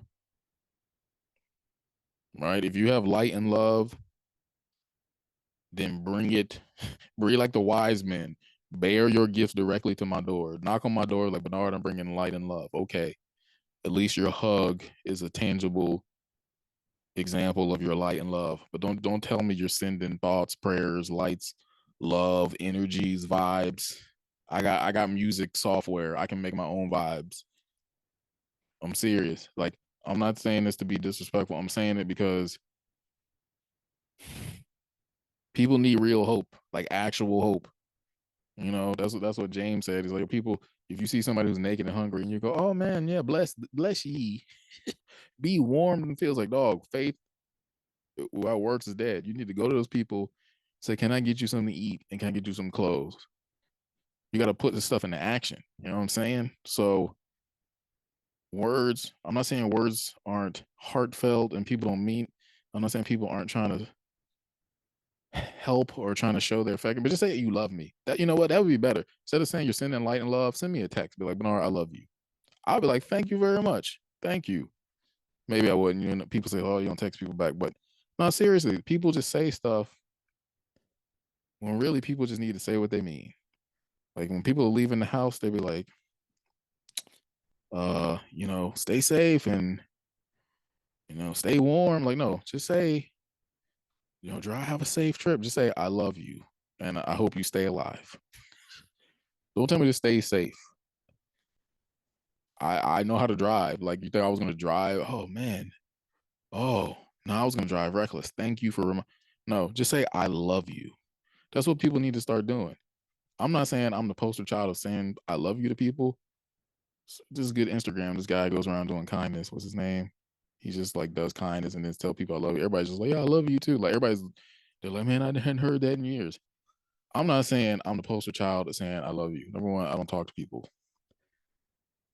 Right? If you have light and love, then bring it, bring like the wise men, bear your gifts directly to my door. Knock on my door like, Bernard, I'm bringing light and love. Okay. At least your hug is a tangible example of your light and love. But don't tell me you're sending thoughts, prayers, lights, love, energies, vibes. I got music software. I can make my own vibes. I'm serious. Like, I'm not saying this to be disrespectful. I'm saying it because people need real hope, like actual hope. You know, that's what James said. He's like, people, if you see somebody who's naked and hungry and you go, oh man, yeah, bless ye. Be warmed and feels like, dog, faith without works is dead. You need to go to those people, say, can I get you something to eat and can I get you some clothes? You got to put this stuff into action. You know what I'm saying? So words, I'm not saying words aren't heartfelt and people don't mean, I'm not saying people aren't trying to help or trying to show their affection, but just say you love me. That, you know what, that would be better. Instead of saying you're sending light and love, send me a text. Be like, Bernard, I love you. I'll be like, thank you very much. Thank you. Maybe I wouldn't. You know, people say, oh, you don't text people back. But no, seriously, people just say stuff when really people just need to say what they mean. Like when people are leaving the house, they be like, stay safe and stay warm. Like, no, just say, drive, have a safe trip. Just say, I love you and I hope you stay alive. Don't tell me to stay safe. I know how to drive. Like, you think I was gonna drive? Oh man. Oh, no, I was gonna drive reckless. Thank you for no, just say I love you. That's what people need to start doing. I'm not saying I'm the poster child of saying I love you to people. Just good Instagram. This guy goes around doing kindness. What's his name? He just like does kindness and then tell people I love you. Everybody's just like, yeah, I love you too. Like everybody's, they're like, man, I hadn't heard that in years. I'm not saying I'm the poster child of saying I love you. Number one, I don't talk to people.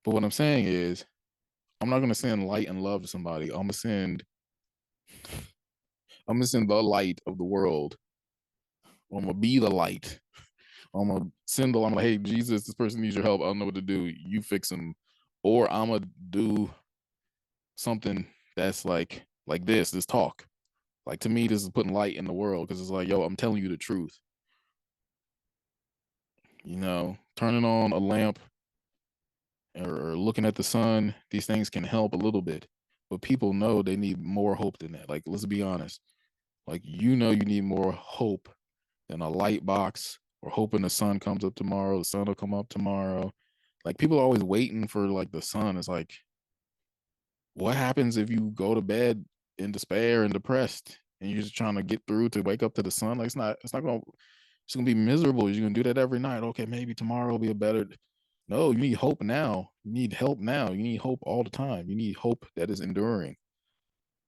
But what I'm saying is, I'm not gonna send light and love to somebody. I'm gonna send the light of the world. I'm gonna be the light. I'm gonna send the, I'm like, hey, Jesus, this person needs your help. I don't know what to do. You fix him. Or I'm gonna do something that's like this talk. Like to me, this is putting light in the world because it's like, yo, I'm telling you the truth. Turning on a lamp or looking at the sun, these things can help a little bit. But people know they need more hope than that. Like, let's be honest. Like, you need more hope than a light box or hoping the sun comes up tomorrow, the sun will come up tomorrow. Like people are always waiting for like the sun. It's like, what happens if you go to bed in despair and depressed and you're just trying to get through to wake up to the sun? Like it's gonna be miserable. You're gonna do that every night. Okay, maybe tomorrow will be a better. No, you need hope now. You need help now. You need hope all the time. You need hope that is enduring.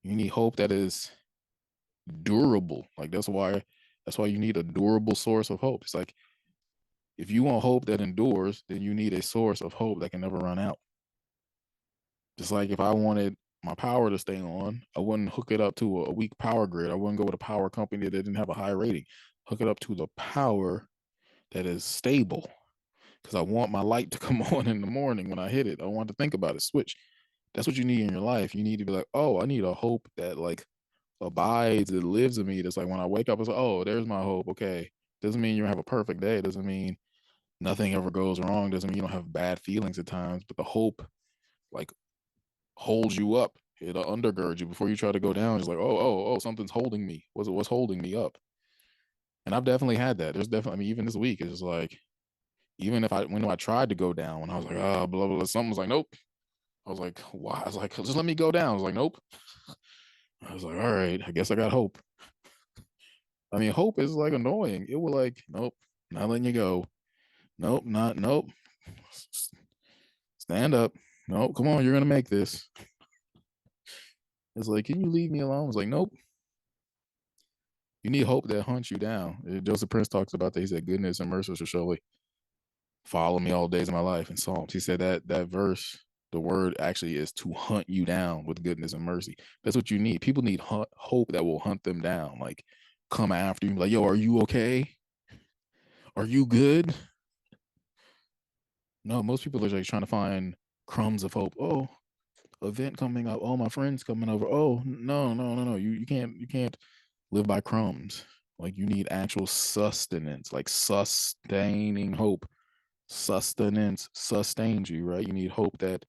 You need hope that is durable. Like that's why you need a durable source of hope. It's like if you want hope that endures, then you need a source of hope that can never run out. Just like if I wanted my power to stay on, I wouldn't hook it up to a weak power grid. I wouldn't go with a power company that didn't have a high rating. Hook it up to the power that is stable because I want my light to come on in the morning when I hit it. I want to think about it, switch. That's what you need in your life. You need to be like, oh, I need a hope that like abides, that lives in me. That's like when I wake up, it's like, oh, there's my hope. Okay. Doesn't mean you don't have a perfect day. Doesn't mean nothing ever goes wrong. Doesn't mean you don't have bad feelings at times. But the hope like holds you up. It'll undergird you before you try to go down. It's like, oh, something's holding me. What's holding me up? And I've definitely had that. There's definitely, I mean, even this week, it's just like, even if when I tried to go down, when I was like, blah, blah, blah, something was like, nope. I was like, why? I was like, just let me go down. I was like, nope. I was like, all right, I guess I got hope. I mean, hope is like annoying. It will like, nope, not letting you go. Nope, nope. Stand up. Nope, come on, you're gonna make this. It's like, can you leave me alone? I was like, nope. You need hope that hunts you down. Joseph Prince talks about that. He said, goodness and mercy shall surely follow me all the days of my life in Psalms. He said that verse, the word actually is to hunt you down with goodness and mercy. That's what you need. People need hope that will hunt them down. Like come after you, like, yo, are you okay? Are you good? No, most people are like trying to find crumbs of hope. Oh, event coming up. Oh, my friend's coming over. Oh, no. You can't live by crumbs. Like you need actual sustenance, like sustaining hope. Sustenance sustains you, right? You need hope that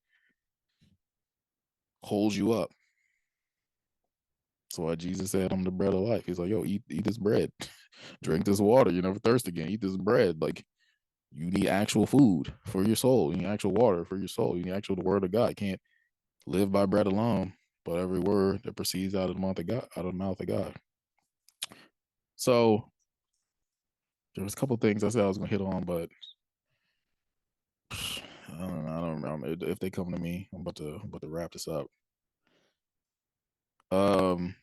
holds you up. That's why Jesus said, I'm the bread of life. He's like, yo, eat this bread, drink this water. You never thirst again. Eat this bread. Like you need actual food for your soul. You need actual water for your soul. You need actual the word of God. You can't live by bread alone, but every word that proceeds out of the mouth of God, out of the mouth of God. So there was a couple of things I said I was gonna hit on, but I don't know. I don't remember if they come to me. I'm about to wrap this up. Um,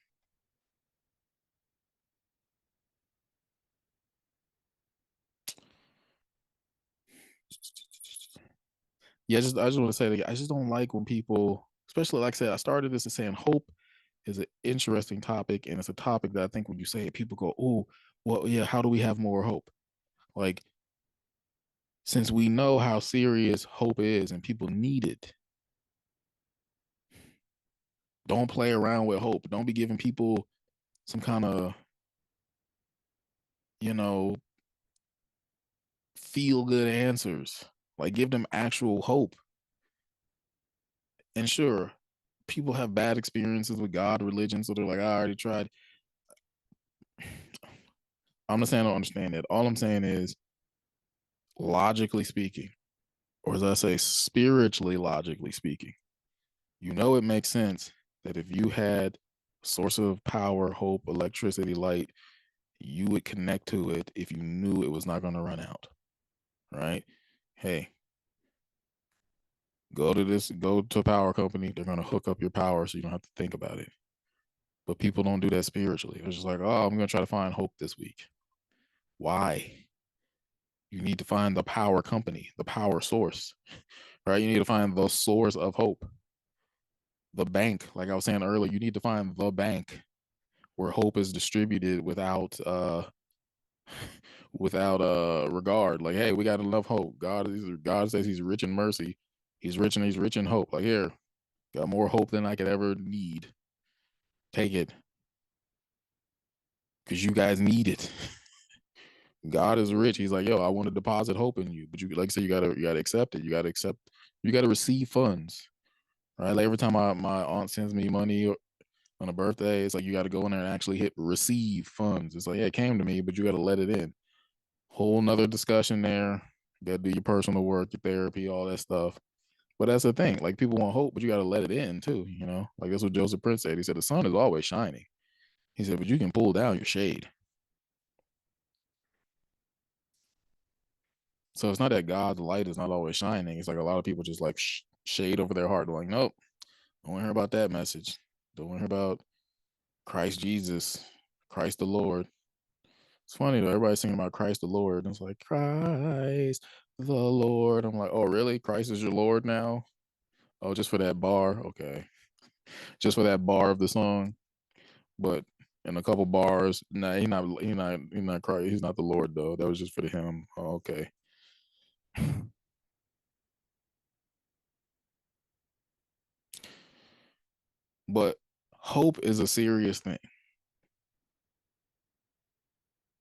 yeah, I just want to say that I just don't like when people, especially like I said, I started this and saying hope is an interesting topic, and it's a topic that I think when you say it, people go, "Oh, well, yeah, how do we have more hope?" Like, since we know how serious hope is and people need it, don't play around with hope. Don't be giving people some kind of, you know, feel good answers. Like, give them actual hope. And sure, people have bad experiences with God, religion, so they're like, I already tried. I'm not saying I don't understand it. All I'm saying is, logically speaking, or as I say, spiritually logically speaking, you know it makes sense that if you had a source of power, hope, electricity, light, you would connect to it if you knew it was not going to run out, right? Hey, go to a power company. They're going to hook up your power so you don't have to think about it. But people don't do that spiritually. It's just like, oh, I'm going to try to find hope this week. Why? You need to find the power company, the power source, right? You need to find the source of hope. The bank, like I was saying earlier, you need to find the bank where hope is distributed without regard. Like, hey, we got enough hope. God says he's rich in mercy. He's rich in hope. Like here, got more hope than I could ever need. Take it. Because you guys need it. God is rich. He's like, yo, I want to deposit hope in you. But you like I said, you gotta accept it. You gotta receive funds. Right. Like every time my aunt sends me money on a birthday, it's like you gotta go in there and actually hit receive funds. It's like, yeah, it came to me, but you gotta let it in. Whole nother discussion there. You gotta do your personal work, your therapy, all that stuff. But that's the thing. Like people want hope, but you gotta let it in too, you know? Like that's what Joseph Prince said. He said the sun is always shining. He said, but you can pull down your shade. So it's not that God's light is not always shining. It's like a lot of people just like shade over their heart. They're like, nope, don't want to hear about that message. Don't want to hear about Christ Jesus, Christ the Lord. It's funny though. Everybody's singing about Christ the Lord. And it's like, Christ the Lord. I'm like, oh, really? Christ is your Lord now? Oh, just for that bar? Okay. Just for that bar of the song. But in a couple bars, nah, he's not Christ. He's not the Lord though. That was just for the hymn. Oh, okay. But hope is a serious thing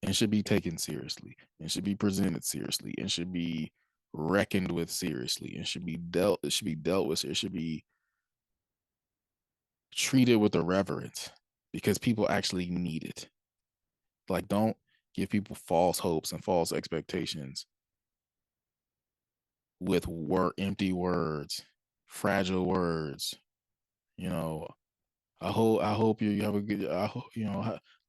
and should be taken seriously and should be presented seriously and should be reckoned with seriously and should be dealt with. It should be treated with a reverence because people actually need it. Like, don't give people false hopes and false expectations with empty words, fragile words. You know, I hope you have a good. I hope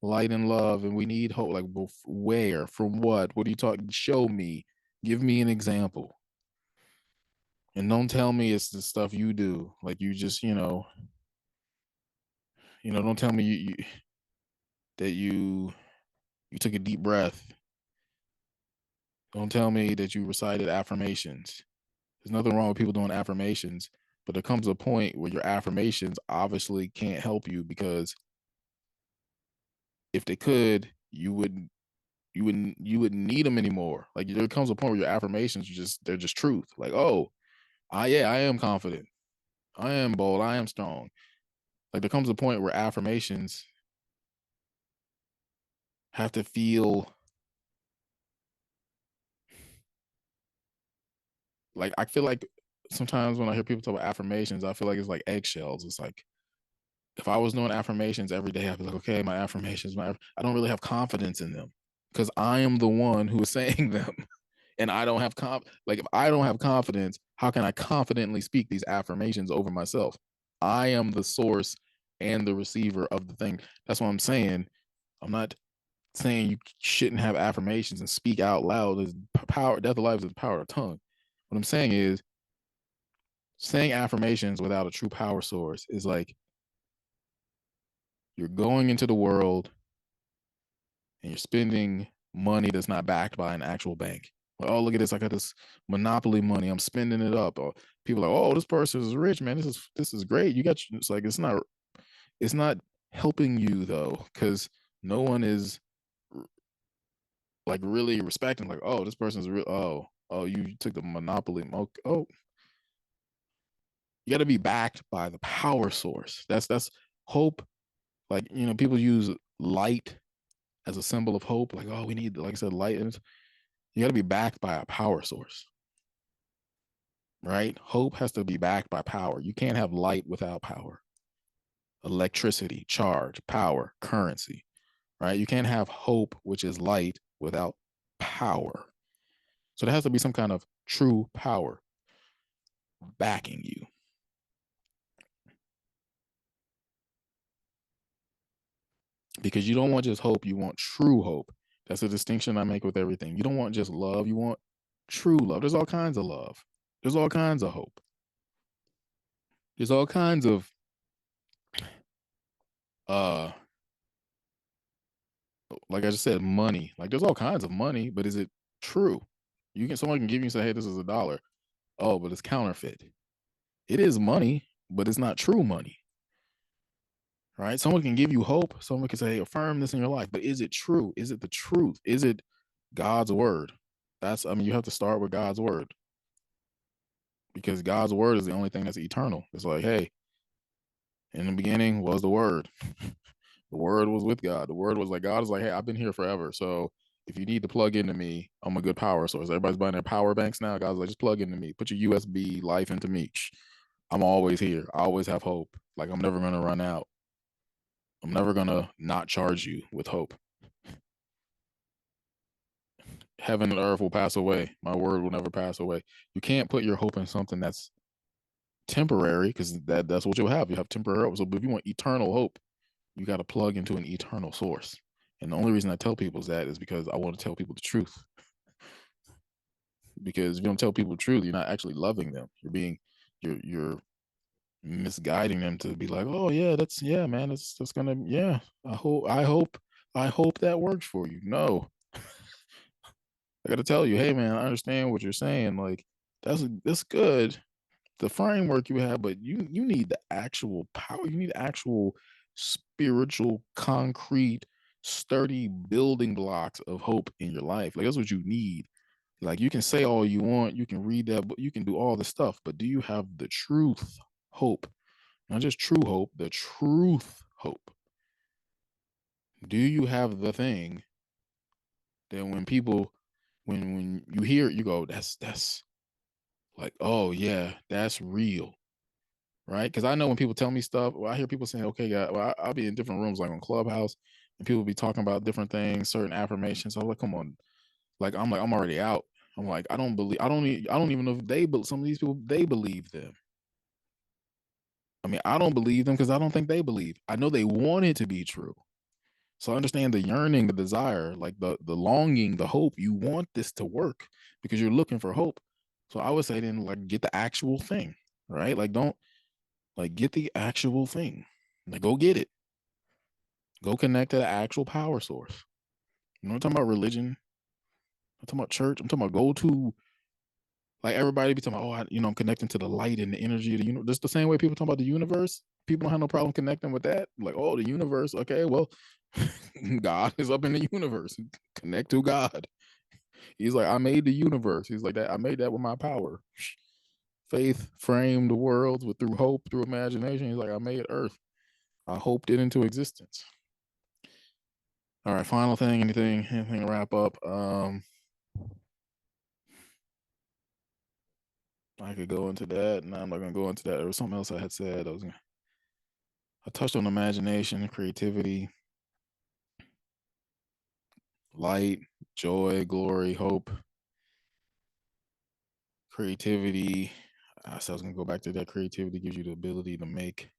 light and love, and we need hope. Like where, from what are you talking? Show me, give me an example, and don't tell me it's the stuff you do. Like you just don't tell me that you took a deep breath. Don't tell me that you recited affirmations. There's nothing wrong with people doing affirmations, but there comes a point where your affirmations obviously can't help you because if they could, you wouldn't need them anymore. Like there comes a point where your affirmations they're just truth. Like, oh, I am confident. I am bold. I am strong. Like there comes a point where affirmations have to feel like I feel like sometimes when I hear people talk about affirmations, I feel like it's like eggshells. It's like if I was doing affirmations every day, I'd be like, okay, my affirmations, I don't really have confidence in them because I am the one who is saying them. And I don't have like if I don't have confidence, how can I confidently speak these affirmations over myself? I am the source and the receiver of the thing. That's what I'm saying. I'm not saying you shouldn't have affirmations and speak out loud. There's power, death of life is the power of the tongue. What I'm saying is saying affirmations without a true power source is like you're going into the world and you're spending money that's not backed by an actual bank. Like, oh, look at this! I got this monopoly money. I'm spending it up. Or people are like, oh, this person is rich, man. This is great. You got. It's like it's not helping you though, because no one is like really respecting. Like, oh, this person's real. Oh, you took the monopoly. Oh, you got to be backed by the power source. That's hope. Like people use light as a symbol of hope. Like, oh, we need, like I said, light. And you got to be backed by a power source, right? Hope has to be backed by power. You can't have light without power. Electricity, charge, power, currency, right? You can't have hope, which is light, without power. So there has to be some kind of true power backing you because you don't want just hope, you want true hope. That's a distinction I make with everything. You don't want just love, you want true love. There's all kinds of love, there's all kinds of hope, there's all kinds of uh like I just said, money. Like there's all kinds of money, but is it true? Someone can give you and say, hey, this is a dollar. Oh, but it's counterfeit. It is money, but it's not true money. Right? Someone can give you hope. Someone can say, hey, affirm this in your life. But is it true? Is it the truth? Is it God's word? You have to start with God's word because God's word is the only thing that's eternal. It's like, hey, in the beginning was the word. The word was with God. The word was like, God is like, hey, I've been here forever. So if you need to plug into me, I'm a good power source. Everybody's buying their power banks now. God's like, just plug into me. Put your USB life into me. I'm always here. I always have hope. Like I'm never gonna run out. I'm never gonna not charge you with hope. heaven and earth will pass away. My word will never pass away. You can't put your hope in something that's temporary, because that's what you'll have. You have temporary hope. So, but if you want eternal hope, you got to plug into an eternal source. And the only reason I tell people that is because I want to tell people the truth. Because if you don't tell people the truth, you're not actually loving them. You're misguiding them to be like, oh yeah, that's yeah, man, that's gonna yeah. I hope that works for you. No, I got to tell you, hey man, I understand what you're saying. Like that's good, the framework you have, but you need the actual power. You need actual spiritual, concrete, sturdy building blocks of hope in your life. Like that's what you need. Like you can say all you want, you can read that, but you can do all this stuff, but do you have the truth hope? Not just true hope, the truth hope. Do you have the thing that when people when you hear it, you go, that's like, oh yeah, that's real, right? Because I know when people tell me stuff, well, I hear people saying, okay, yeah, well, I'll be in different rooms like on Clubhouse, and people be talking about different things, certain affirmations. So I'm like, come on, like, I'm already out. I'm like, I don't even know if some of these people, they believe them. I mean, I don't believe them because I don't think they believe. I know they want it to be true. So I understand the yearning, the desire, like the longing, the hope. You want this to work because you're looking for hope. So I would say then like get the actual thing, right? Like don't like get the actual thing. Like go get it. Go connect to the actual power source. You know, I'm talking about religion. I'm talking about church. I'm talking about go to like everybody be talking about, oh, I'm connecting to the light and the energy of the universe. Just the same way people talk about the universe. People don't have no problem connecting with that. Like, oh, the universe. Okay, well, God is up in the universe. Connect to God. He's like, I made the universe. He's like that. I made that with my power. Faith framed the worlds with through hope, through imagination. He's like, I made Earth. I hoped it into existence. All right, final thing. Anything to wrap up? I could go into that. No, I'm not gonna go into that. There was something else I had said. I touched on imagination, creativity, light, joy, glory, hope, creativity. I said I was gonna go back to that. Creativity gives you the ability to make.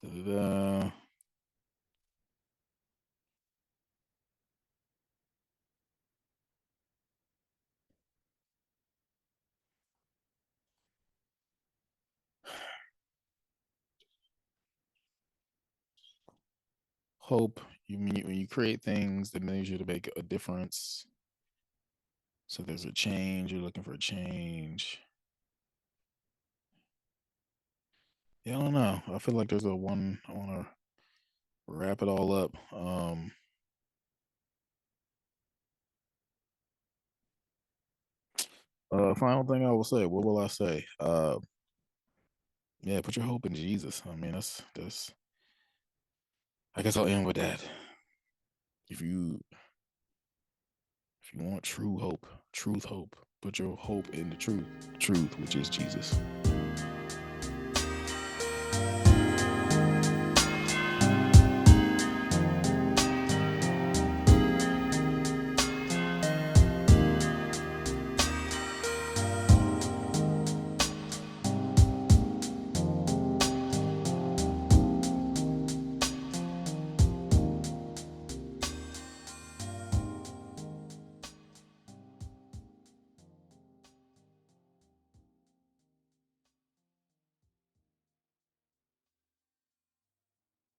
Da-da-da. Hope. You mean when you create things that means you to make a difference. So there's a change. You're looking for a change. Yeah, I don't know. I feel like there's a one. I want to wrap it all up. Final thing I will say. What will I say? Yeah, put your hope in Jesus. I mean, that's. I guess I'll end with that. If you if you want true hope, truth hope, put your hope in the truth, which is Jesus.